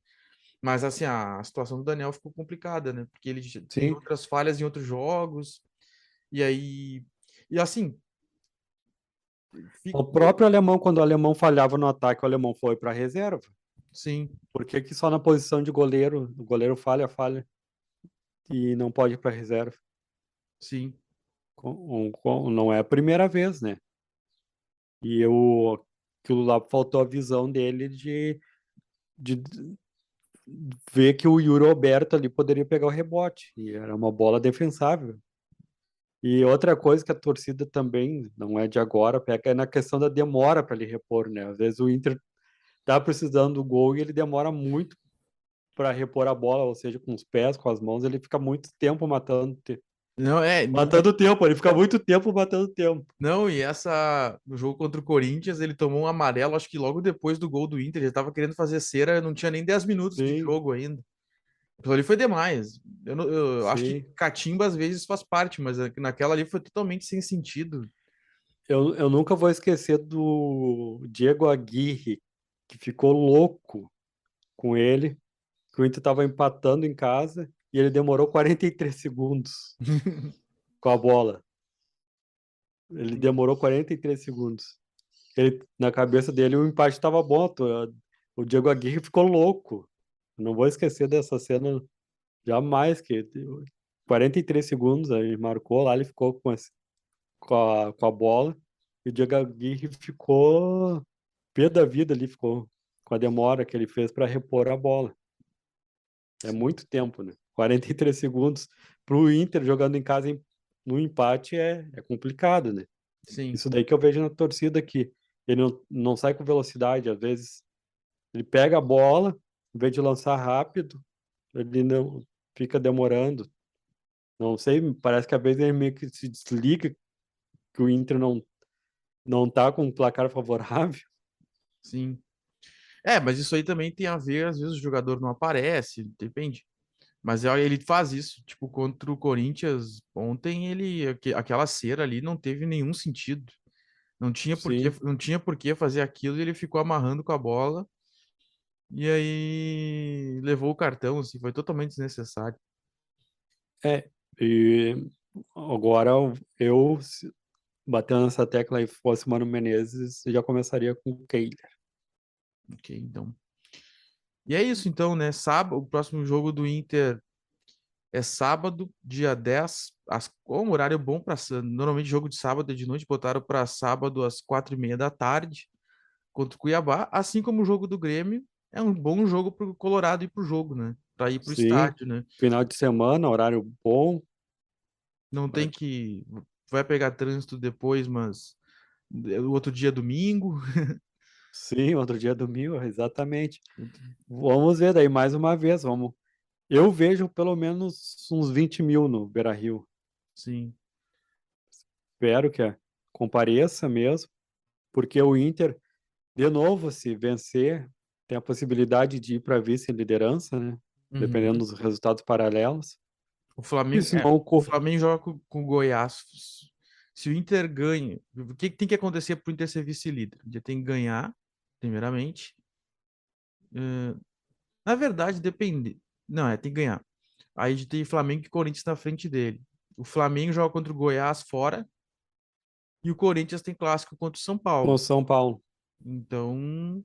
Speaker 1: Mas, assim, a situação do Daniel ficou complicada, né? Porque ele já tem
Speaker 2: sim.
Speaker 1: outras falhas em outros jogos, e aí. E assim,
Speaker 2: O
Speaker 1: ficou.
Speaker 2: próprio alemão, quando o alemão falhava no ataque, o alemão foi para reserva.
Speaker 1: Sim,
Speaker 2: Por que que só na posição de goleiro, o goleiro falha e não pode ir para reserva?
Speaker 1: sim.
Speaker 2: Não é a primeira vez, né? E aquilo lá faltou a visão dele de ver que o Yuri Alberto ali poderia pegar o rebote. E era uma bola defensável. E outra coisa que a torcida também, não é de agora, pega é na questão da demora para ele repor, né? Às vezes o Inter tá precisando do gol e ele demora muito para repor a bola, ou seja, com os pés, com as mãos, ele fica muito tempo
Speaker 1: Não,
Speaker 2: matando tempo, ele fica muito tempo matando tempo.
Speaker 1: não, e no jogo contra o Corinthians, ele tomou um amarelo, acho que logo depois do gol do Inter, ele tava querendo fazer cera, não tinha nem 10 minutos de
Speaker 2: Sim,
Speaker 1: jogo ainda. Aquilo ali foi demais. Eu acho que
Speaker 2: sim.
Speaker 1: catimba às vezes faz parte, mas naquela ali foi totalmente sem sentido.
Speaker 2: Eu nunca vou esquecer do Diego Aguirre, que ficou louco com ele, que o Inter estava empatando em casa e ele demorou 43 segundos com a bola. Ele
Speaker 1: Sim,
Speaker 2: demorou 43 segundos. Na cabeça dele o empate estava bom. O Diego Aguirre ficou louco. Eu não vou esquecer dessa cena jamais, que 43 segundos ele marcou lá, ele ficou com a bola e o Diego Aguirre ficou pé da vida ali, ficou com a demora que ele fez para repor a bola. É
Speaker 1: sim.
Speaker 2: muito tempo, né? 43 segundos para o Inter jogando em casa no empate é complicado, né?
Speaker 1: Sim,
Speaker 2: Isso daí que eu vejo na torcida que ele não sai com velocidade, às vezes ele pega a bola, em vez de lançar rápido, ele não fica demorando. Não sei, parece que às vezes ele meio que se desliga que o Inter não tá com um placar favorável.
Speaker 1: sim. Mas isso aí também tem a ver, às vezes o jogador não aparece, depende. Mas ele faz isso, tipo, contra o Corinthians, ontem aquela cera ali não teve nenhum sentido.
Speaker 2: Sim.
Speaker 1: Não tinha por que fazer aquilo e ele ficou amarrando com a bola e aí levou o cartão, assim, foi totalmente desnecessário.
Speaker 2: É, e agora batendo nessa tecla e fosse Mano Menezes, eu já começaria com o Kehler.
Speaker 1: Ok, então. E é isso, então, né? Sábado, o próximo jogo do Inter é sábado, dia 10, um horário bom para. Normalmente, jogo de sábado é de noite, botaram para sábado às 4:30 da tarde contra o Cuiabá, assim como o jogo do Grêmio. É um bom jogo para o Colorado ir pro jogo, né? Para ir pro
Speaker 2: Sim,
Speaker 1: estádio, né?
Speaker 2: final de semana, horário bom.
Speaker 1: Não tem
Speaker 2: Vai-
Speaker 1: que. Vai pegar trânsito depois, mas o outro dia é domingo.
Speaker 2: Sim, outro dia do Mil, exatamente. Vamos ver daí mais uma vez, vamos. Eu vejo pelo menos uns 20 mil no Beira-Rio.
Speaker 1: Sim.
Speaker 2: Espero que compareça mesmo, porque o Inter, de novo, se vencer, tem a possibilidade de ir para vice-liderança, né? Dependendo
Speaker 1: Uhum.
Speaker 2: dos resultados paralelos.
Speaker 1: O
Speaker 2: E
Speaker 1: Flamengo,
Speaker 2: se não
Speaker 1: o
Speaker 2: ocorrer,
Speaker 1: Flamengo joga com o Goiás. Se o Inter ganha, o que tem que acontecer para o Inter ser vice-líder? Ele tem que ganhar, primeiramente. Eh, Na verdade, depende. Não, tem que ganhar. Aí a gente tem Flamengo e Corinthians na frente dele. O Flamengo joga contra o Goiás fora e o Corinthians tem clássico contra o São
Speaker 2: com o
Speaker 1: Paulo.
Speaker 2: São Paulo,
Speaker 1: Então,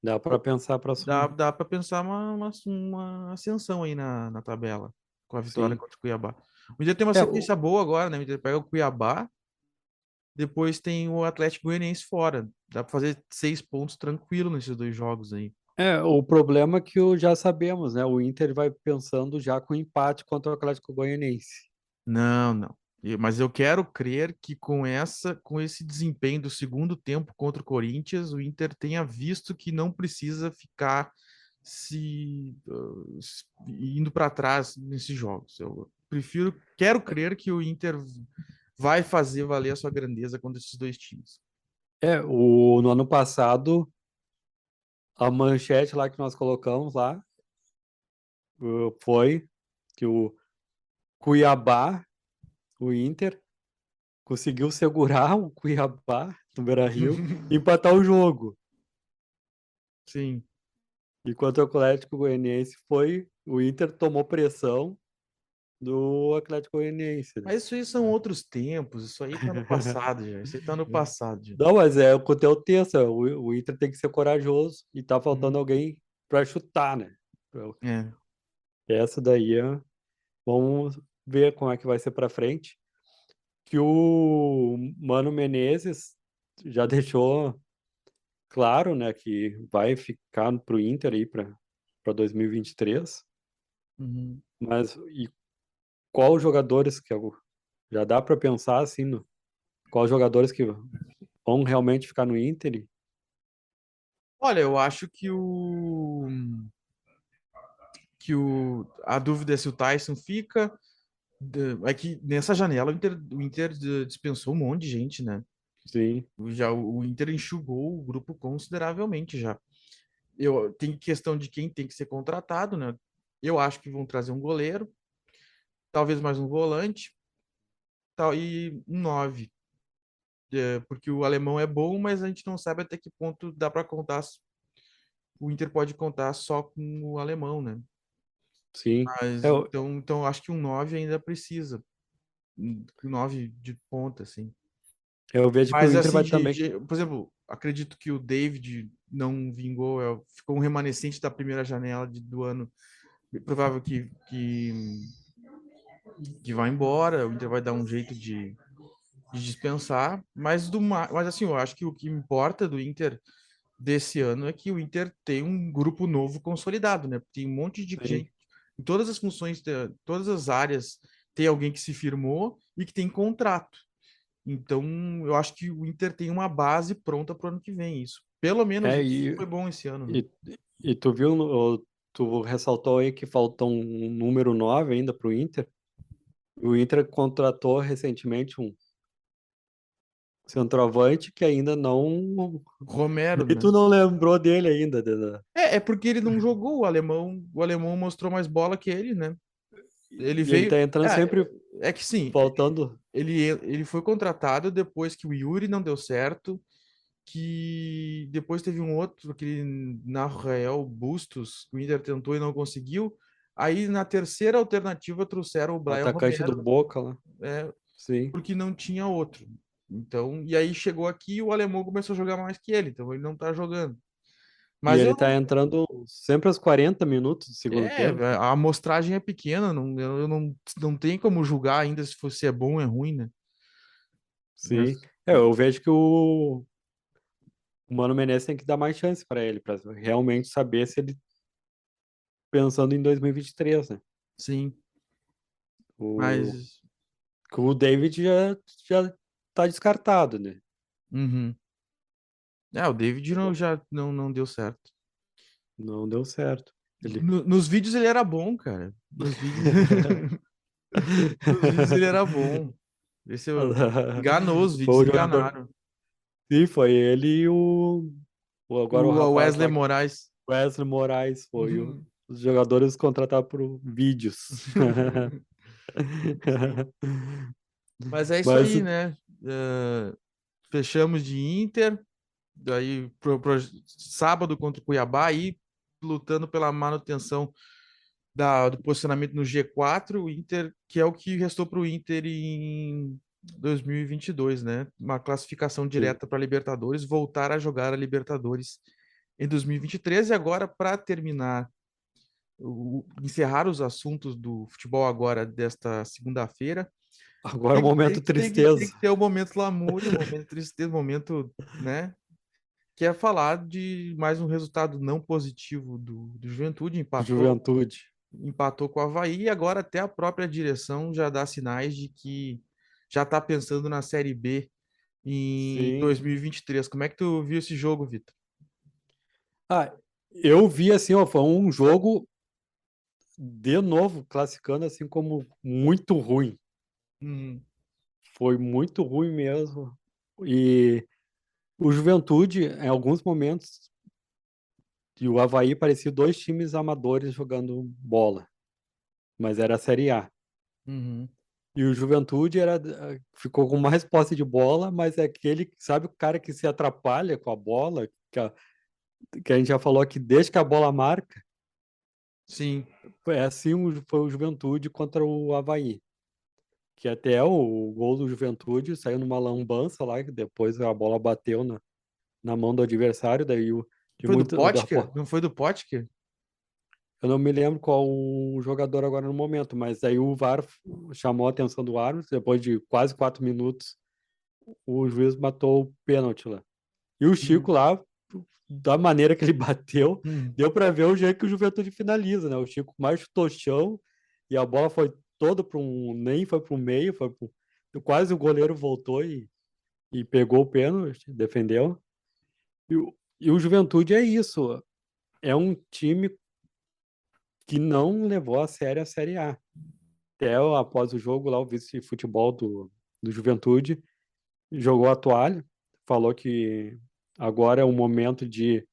Speaker 2: dá para pensar para subir.
Speaker 1: dá para pensar uma ascensão aí na tabela com a vitória
Speaker 2: Sim.
Speaker 1: contra o Cuiabá. O Inter tem uma
Speaker 2: É,
Speaker 1: sequência boa agora, né? O Inter pega o Cuiabá, depois tem o Atlético Goianiense fora. Dá para fazer 6 pontos tranquilo nesses dois jogos aí.
Speaker 2: o problema é que já sabemos, né? O Inter vai pensando já com empate contra o Atlético Goianiense.
Speaker 1: Não, não. Mas eu quero crer que com esse desempenho do segundo tempo contra o Corinthians, o Inter tenha visto que não precisa ficar indo para trás nesses jogos. Quero crer que o Inter vai fazer valer a sua grandeza contra esses dois times.
Speaker 2: No ano passado, a manchete lá que nós colocamos lá foi que o Cuiabá, o Inter, conseguiu segurar o Cuiabá no Beira-Rio e empatar o jogo.
Speaker 1: Sim.
Speaker 2: Enquanto o Atlético Goianiense o Inter tomou pressão do Atlético Goianiense, né?
Speaker 1: Mas isso aí são outros tempos, isso aí tá no passado já. Isso aí tá no passado já.
Speaker 2: Não, mas é o conteúdo tenso. O Inter tem que ser corajoso e tá faltando
Speaker 1: Uhum.
Speaker 2: alguém para chutar, né?
Speaker 1: É.
Speaker 2: Essa daí vamos ver como é que vai ser para frente. Que o Mano Menezes já deixou claro, né, que vai ficar pro Inter aí para 2023.
Speaker 1: Uhum.
Speaker 2: Mas e qual os jogadores já dá para pensar assim no qual jogadores que vão realmente ficar no Inter?
Speaker 1: Olha, eu acho a dúvida é se o Tyson fica. É que nessa janela o Inter dispensou um monte de gente, né?
Speaker 2: Sim,
Speaker 1: O Inter enxugou o grupo consideravelmente já. Tem questão de quem tem que ser contratado, né? Eu acho que vão trazer um goleiro, talvez mais um volante, tal, e um 9. Porque o alemão é bom, mas a gente não sabe até que ponto dá para contar. O Inter pode contar só com o alemão, né?
Speaker 2: sim.
Speaker 1: Mas
Speaker 2: Eu,
Speaker 1: então eu acho que um 9 ainda precisa. Um 9 de ponta, assim.
Speaker 2: eu vejo que o
Speaker 1: Mas
Speaker 2: Inter
Speaker 1: assim,
Speaker 2: vai também.
Speaker 1: por exemplo, acredito que o David não vingou, ficou um remanescente da primeira janela do ano. É provável que vai embora, o Inter vai dar um jeito de dispensar, mas assim, eu acho que o que importa do Inter desse ano é que o Inter tem um grupo novo consolidado, né? Tem um monte de
Speaker 2: Sim,
Speaker 1: gente em todas as funções, todas as áreas tem alguém que se firmou e que tem contrato. Então, eu acho que o Inter tem uma base pronta para o ano que vem, isso. Pelo menos
Speaker 2: É,
Speaker 1: isso foi bom esse ano, né?
Speaker 2: e, e tu viu, tu ressaltou aí que faltou um número 9 ainda pro Inter. O Inter contratou recentemente um centroavante que ainda não.
Speaker 1: Romero,
Speaker 2: E
Speaker 1: né?
Speaker 2: tu não lembrou dele ainda,
Speaker 1: É porque ele não jogou, o alemão mostrou mais bola que ele, né? Ele
Speaker 2: e ele
Speaker 1: veio.
Speaker 2: tá entrando sempre
Speaker 1: É que sim,
Speaker 2: faltando.
Speaker 1: ele foi contratado depois que o Yuri não deu certo, que depois teve um outro, aquele Rael Bustos, que o Inter tentou e não conseguiu. Aí na terceira alternativa trouxeram o
Speaker 2: O
Speaker 1: Brian
Speaker 2: atacante do
Speaker 1: Romero,
Speaker 2: Boca lá.
Speaker 1: é,
Speaker 2: Sim.
Speaker 1: porque não tinha outro. Então, e aí chegou aqui e o alemão começou a jogar mais que ele, então ele não tá jogando.
Speaker 2: E
Speaker 1: Mas
Speaker 2: ele
Speaker 1: eu
Speaker 2: tá entrando sempre aos 40 minutos do segundo
Speaker 1: é,
Speaker 2: tempo.
Speaker 1: a amostragem é pequena, não, eu não tem como julgar ainda se fosse é bom ou é ruim, né?
Speaker 2: Sim.
Speaker 1: Mas,
Speaker 2: Eu vejo que o Mano Menezes tem que dar mais chance para ele, para realmente saber se ele pensando em 2023, né?
Speaker 1: sim,
Speaker 2: O,
Speaker 1: mas
Speaker 2: que o David já tá descartado, né?
Speaker 1: uhum. O David já não deu certo.
Speaker 2: Não deu certo. Ele
Speaker 1: Nos vídeos ele era bom, cara. Nos vídeos, nos vídeos ele era bom. Enganou, os
Speaker 2: foi
Speaker 1: vídeos
Speaker 2: o jogador.
Speaker 1: enganaram.
Speaker 2: Sim, foi ele e agora o
Speaker 1: O
Speaker 2: rapaz
Speaker 1: Wesley
Speaker 2: lá,
Speaker 1: Moraes.
Speaker 2: Wesley Moraes, foi
Speaker 1: Uhum.
Speaker 2: os jogadores contratados por vídeos.
Speaker 1: Sim. Mas é isso
Speaker 2: Mas
Speaker 1: aí, né? Fechamos de Inter, daí sábado contra o Cuiabá, aí lutando pela manutenção do posicionamento no G4, o Inter, que é o que restou para o Inter em 2022, né? Uma classificação
Speaker 2: sim.
Speaker 1: direta para a Libertadores, voltar a jogar a Libertadores em 2023 e agora para terminar encerrar os assuntos do futebol agora desta segunda-feira.
Speaker 2: Agora é o momento
Speaker 1: Tem
Speaker 2: tristeza.
Speaker 1: que ter o momento lamúria, o momento tristeza, o momento, né? Que é falar de mais um resultado não positivo do Juventude,
Speaker 2: Juventude.
Speaker 1: empatou com o Avaí e agora até a própria direção já dá sinais de que já está pensando na Série B em
Speaker 2: Sim.
Speaker 1: 2023. Como é que tu viu esse jogo, Vitor?
Speaker 2: Ah, eu vi assim, ó, foi um jogo de novo classificando assim como muito ruim.
Speaker 1: Hum,
Speaker 2: Foi muito ruim mesmo. E o Juventude, em alguns momentos, e o Avaí parecia dois times amadores jogando bola, mas era a Série A.
Speaker 1: uhum,
Speaker 2: E o Juventude ficou com mais posse de bola, mas é aquele, sabe, o cara que se atrapalha com a bola, que a gente já falou aqui, desde que a bola marca,
Speaker 1: sim.
Speaker 2: foi assim foi o Juventude contra o Avaí. Que até o gol do Juventude saiu numa lambança lá, que depois a bola bateu na mão do adversário, daí de
Speaker 1: Foi do
Speaker 2: muito,
Speaker 1: Potker? Não foi do Potker?
Speaker 2: eu não me lembro qual o jogador agora no momento, mas aí o VAR chamou a atenção do árbitro, depois de quase 4 minutos, o juiz matou o pênalti lá. E o
Speaker 1: Hum,
Speaker 2: Chico lá, da maneira que ele bateu,
Speaker 1: hum,
Speaker 2: deu para ver o jeito que o Juventude finaliza, né? O Chico mais chutou o chão e a bola foi toda para nem foi para o meio, quase o goleiro voltou e pegou o pênalti, defendeu. E o Juventude é isso, é um time que não levou a sério a Série A. Até após o jogo lá, o vice-futebol do Juventude jogou a toalha, falou que agora é o momento de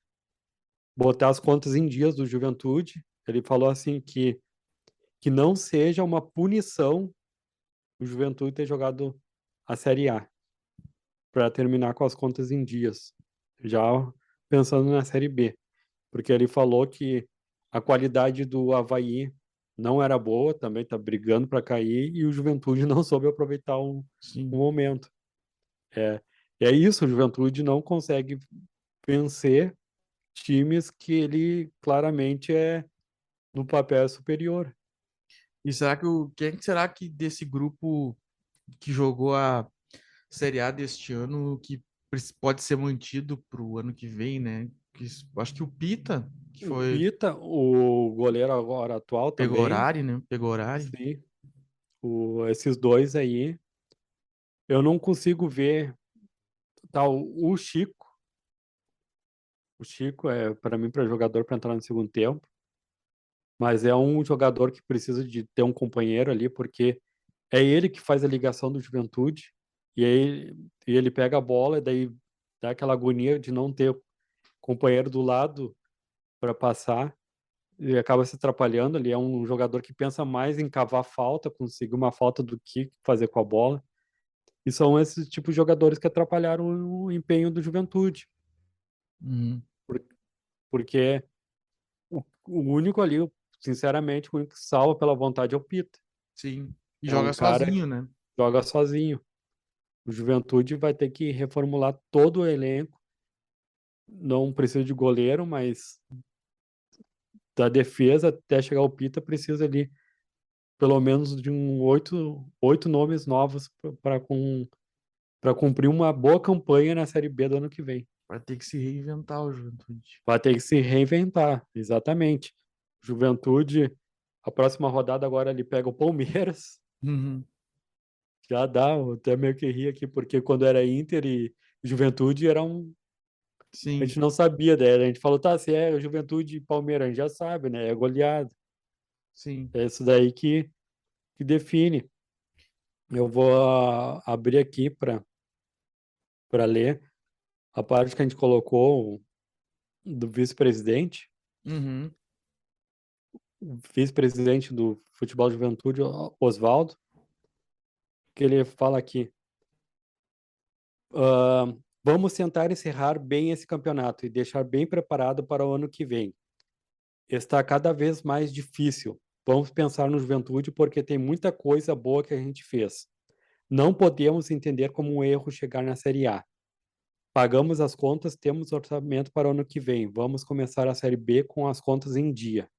Speaker 2: botar as contas em dias do Juventude. Ele falou assim que não seja uma punição o Juventude ter jogado a Série A para terminar com as contas em dias, já pensando na Série B, porque ele falou que a qualidade do Avaí não era boa, também está brigando para cair e o Juventude não soube aproveitar o
Speaker 1: sim.
Speaker 2: momento. É, é isso, o Juventude não consegue vencer times que ele claramente no papel é superior.
Speaker 1: E será que quem será que desse grupo que jogou a Série A deste ano que pode ser mantido para o ano que vem, né? Acho que o Pita, que
Speaker 2: O
Speaker 1: foi
Speaker 2: Pita, o goleiro agora atual
Speaker 1: pegou
Speaker 2: também,
Speaker 1: horário, né? Pegou horário.
Speaker 2: sim. Esses dois aí, eu não consigo ver. Tá, o Chico é, para mim, para jogador para entrar no segundo tempo, mas é um jogador que precisa de ter um companheiro ali, porque é ele que faz a ligação do Juventude, e ele pega a bola, e daí dá aquela agonia de não ter companheiro do lado para passar, e acaba se atrapalhando. Ele é um jogador que pensa mais em cavar falta, conseguir uma falta do que fazer com a bola. E são esses tipos de jogadores que atrapalharam o empenho do Juventude.
Speaker 1: Uhum.
Speaker 2: Por- Porque o único ali, sinceramente, o único que salva pela vontade é o Pita.
Speaker 1: Sim. E
Speaker 2: É um
Speaker 1: joga
Speaker 2: cara que
Speaker 1: sozinho, né?
Speaker 2: joga sozinho. O Juventude vai ter que reformular todo o elenco. Não precisa de goleiro, mas da defesa até chegar o Pita precisa ali pelo menos de oito nomes novos para cumprir uma boa campanha na Série B do ano que vem.
Speaker 1: Vai ter que se reinventar o Juventude.
Speaker 2: Vai ter que se reinventar, exatamente. Juventude, a próxima rodada agora ele pega o Palmeiras.
Speaker 1: Uhum.
Speaker 2: Já dá, eu até meio que ri aqui, porque quando era Inter e Juventude era um. A
Speaker 1: Sim,
Speaker 2: gente não sabia, daí a gente falou, tá, se é Juventude e Palmeiras, a gente já sabe, né? É goleado.
Speaker 1: sim.
Speaker 2: É isso daí que define. Eu vou abrir aqui para ler a parte que a gente colocou do vice-presidente.
Speaker 1: Uhum.
Speaker 2: O vice-presidente do Futebol Juventude, Oswaldo, que ele fala aqui. Vamos tentar encerrar bem esse campeonato e deixar bem preparado para o ano que vem. Está cada vez mais difícil. Vamos pensar no Juventude porque tem muita coisa boa que a gente fez. Não podemos entender como um erro chegar na Série A. Pagamos as contas, temos orçamento para o ano que vem. Vamos começar a Série B com as contas em dia.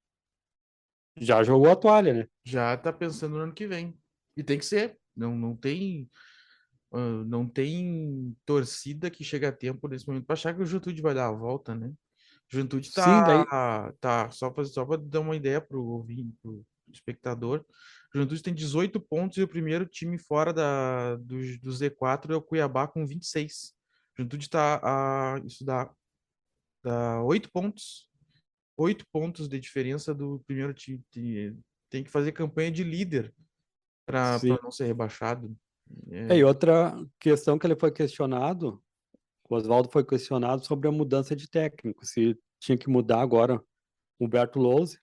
Speaker 2: Já jogou a toalha, né?
Speaker 1: Já tá pensando no ano que vem. E tem que ser. Não tem, não tem torcida que chega a tempo nesse momento para achar que o Juventude vai dar a volta, né? O Juventude
Speaker 2: Sim, daí.
Speaker 1: tá só para dar uma ideia pro ouvinte, pro espectador. O Juventude tem 18 pontos e o primeiro time fora do Z4 é o Cuiabá com 26. O Juventude isso dá 8 pontos. 8 pontos de diferença do primeiro time. Tem que fazer campanha de líder para
Speaker 2: Sim.
Speaker 1: não ser rebaixado.
Speaker 2: E
Speaker 1: É,
Speaker 2: outra questão que ele foi questionado, o Oswaldo foi questionado sobre a mudança de técnico, se tinha que mudar agora o Humberto Lousi.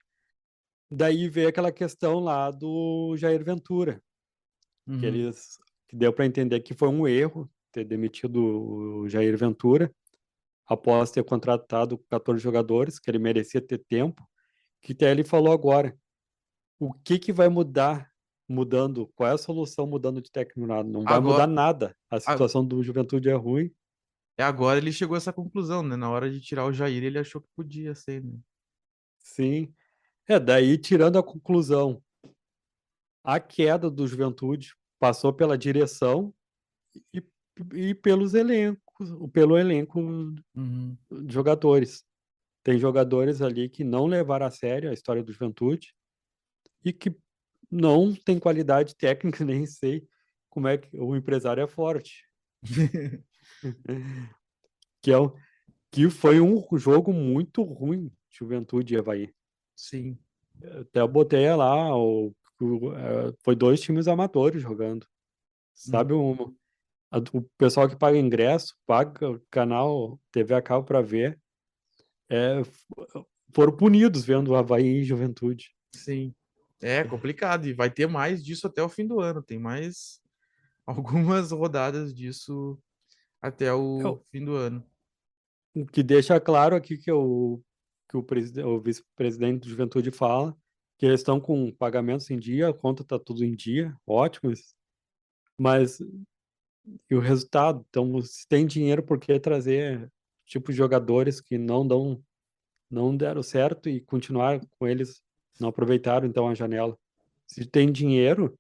Speaker 2: Daí veio aquela questão lá do Jair Ventura, que
Speaker 1: uhum,
Speaker 2: eles que deu para entender que foi um erro ter demitido o Jair Ventura após ter contratado 14 jogadores, que ele merecia ter tempo, que até ele falou agora, o que vai mudar mudando, qual é a solução mudando de técnico? Não vai mudar
Speaker 1: agora,
Speaker 2: nada. A
Speaker 1: a-
Speaker 2: situação do Juventude é ruim.
Speaker 1: agora ele chegou a essa conclusão, né? Na hora de tirar o Jair, ele achou que podia ser, né?
Speaker 2: Sim. Daí tirando a conclusão, a queda do Juventude passou pela direção e, e pelos elencos, pelo elenco
Speaker 1: Uhum.
Speaker 2: de jogadores. Tem jogadores ali que não levaram a sério a história do Juventude e que não tem qualidade técnica, nem sei como é que o empresário é forte. Que, é, que foi um jogo muito ruim, Juventude e Avaí.
Speaker 1: Sim.
Speaker 2: Até eu botei lá, foi dois times amadores jogando.
Speaker 1: Uhum.
Speaker 2: Sabe, o pessoal que paga ingresso, paga o canal TV a cabo para ver, foram punidos vendo o Avaí e Juventude.
Speaker 1: Sim. É complicado. E vai ter mais disso até o fim do ano. Tem mais algumas rodadas disso até
Speaker 2: É,
Speaker 1: o fim do ano.
Speaker 2: o que deixa claro aqui o vice-presidente do Juventude fala que eles estão com pagamentos em dia, a conta está tudo em dia, ótimo, mas e o resultado? Então, se tem dinheiro, por que trazer tipo de jogadores que não deram certo e continuar com eles, não aproveitaram então a janela? Se tem dinheiro,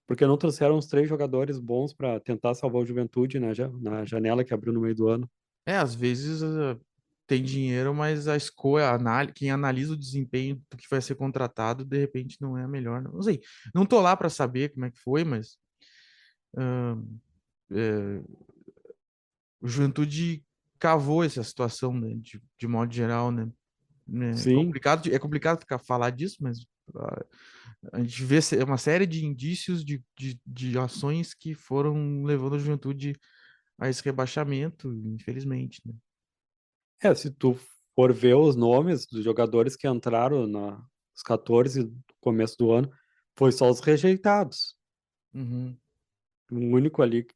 Speaker 2: por que não trouxeram uns três jogadores bons para tentar salvar o Juventude na janela que abriu no meio do ano?
Speaker 1: Às vezes tem dinheiro, mas a escolha, quem analisa o desempenho do que vai ser contratado, de repente não é a melhor. Não sei, não tô lá para saber como é que foi, mas é, o Juventude cavou essa situação, né, de modo geral, né?
Speaker 2: Sim,
Speaker 1: É complicado ficar falar disso, mas a gente vê uma série de indícios de ações que foram levando a Juventude a esse rebaixamento, infelizmente, né?
Speaker 2: se tu for ver os nomes dos jogadores que entraram nos 14 do começo do ano, foi só os rejeitados.
Speaker 1: Uhum,
Speaker 2: O único ali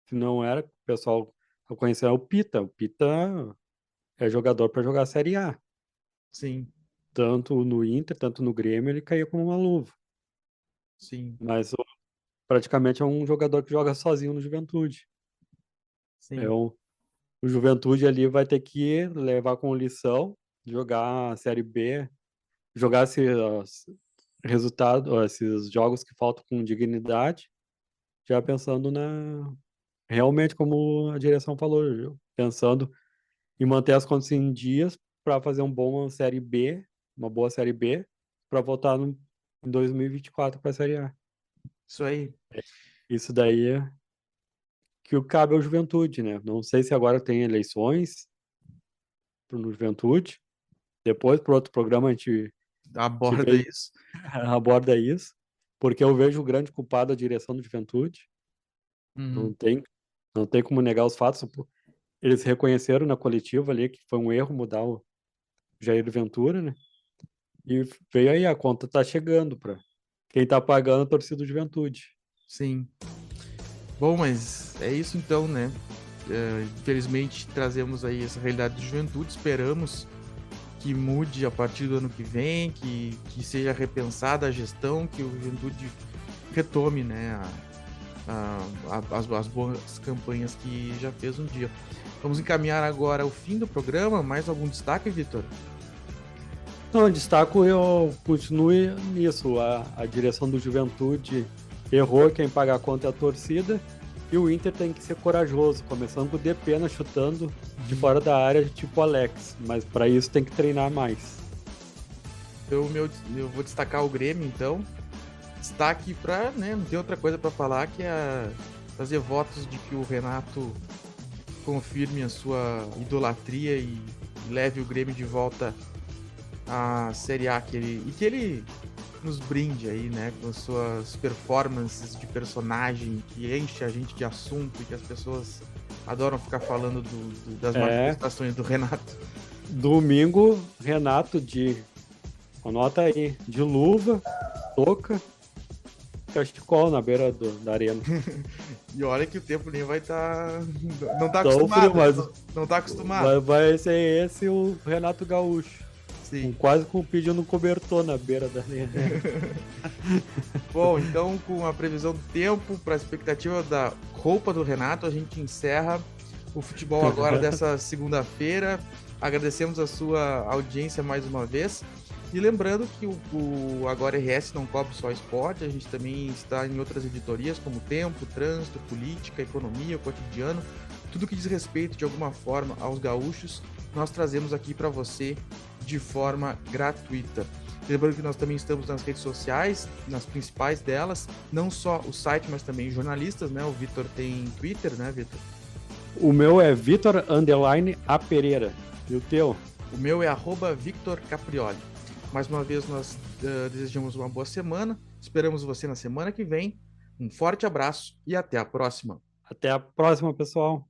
Speaker 2: que não era, que o pessoal conhecia é o Pita. O Pita é jogador para jogar a Série A.
Speaker 1: sim,
Speaker 2: Tanto no Inter, tanto no Grêmio, ele caía como uma luva.
Speaker 1: sim,
Speaker 2: Mas praticamente é um jogador que joga sozinho no Juventude. É
Speaker 1: sim,
Speaker 2: um, o Juventude ali vai ter que levar como lição, jogar a Série B, jogar esses resultados, esses jogos que faltam com dignidade, já pensando realmente como a direção falou, viu? Pensando em manter as contas em dias para fazer uma boa Série B, para voltar em 2024 para a Série A.
Speaker 1: isso aí.
Speaker 2: Isso daí é que o cabe ao Juventude, né? Não sei se agora tem eleições no Juventude. Depois, por outro programa, a gente
Speaker 1: Aborda
Speaker 2: vê,
Speaker 1: isso.
Speaker 2: aborda isso, porque eu vejo o grande culpado a direção do Juventude. Não
Speaker 1: Uhum,
Speaker 2: tem, não tem como negar os fatos. Eles reconheceram na coletiva ali que foi um erro mudar o Jair Ventura, né? E veio aí, a conta tá chegando para quem tá pagando a torcida do Juventude.
Speaker 1: sim. Bom, mas é isso então, né? Infelizmente trazemos aí essa realidade de Juventude. Esperamos que mude a partir do ano que vem, que seja repensada a gestão, que o Juventude retome, né, as boas campanhas que já fez um dia. Vamos encaminhar agora o fim do programa. Mais algum destaque, Vitor?
Speaker 2: Não, destaco eu continue nisso. A direção do Juventude errou, quem paga a conta é a torcida. E o Inter tem que ser corajoso, começando com o Depena chutando de fora da área, tipo Alex. Mas para isso tem que treinar mais.
Speaker 1: Eu vou destacar o Grêmio, então. Destaque para, né, não tem outra coisa para falar que é fazer votos de que o Renato confirme a sua idolatria e leve o Grêmio de volta à Série A e que ele nos brinde aí, né, com suas performances de personagem que enche a gente de assunto e que as pessoas adoram ficar falando das manifestações do Renato.
Speaker 2: Domingo, Renato anota aí, de luva, touca, cachecol na beira da arena.
Speaker 1: E olha que o tempo nem vai estar. Não tá
Speaker 2: Tão
Speaker 1: acostumado.
Speaker 2: frio, mas
Speaker 1: não tá acostumado.
Speaker 2: vai ser esse o Renato Gaúcho.
Speaker 1: Sim.
Speaker 2: Quase com pedindo um cobertor na beira da arena.
Speaker 1: Bom, então com a previsão do tempo, para a expectativa da roupa do Renato, a gente encerra o futebol agora dessa segunda-feira. Agradecemos a sua audiência mais uma vez. E lembrando que o Agora RS não cobre só esporte, a gente também está em outras editorias como Tempo, Trânsito, Política, Economia, Cotidiano, tudo que diz respeito de alguma forma aos gaúchos, nós trazemos aqui para você de forma gratuita. Lembrando que nós também estamos nas redes sociais, nas principais delas, não só o site, mas também jornalistas, né? O Vitor tem Twitter, né, Vitor?
Speaker 2: O meu é Vitor_A Pereira. E o teu?
Speaker 1: O meu é @Victor Caprioli. Mais uma vez, nós desejamos uma boa semana. Esperamos você na semana que vem. Um forte abraço e até a próxima.
Speaker 2: Até a próxima, pessoal.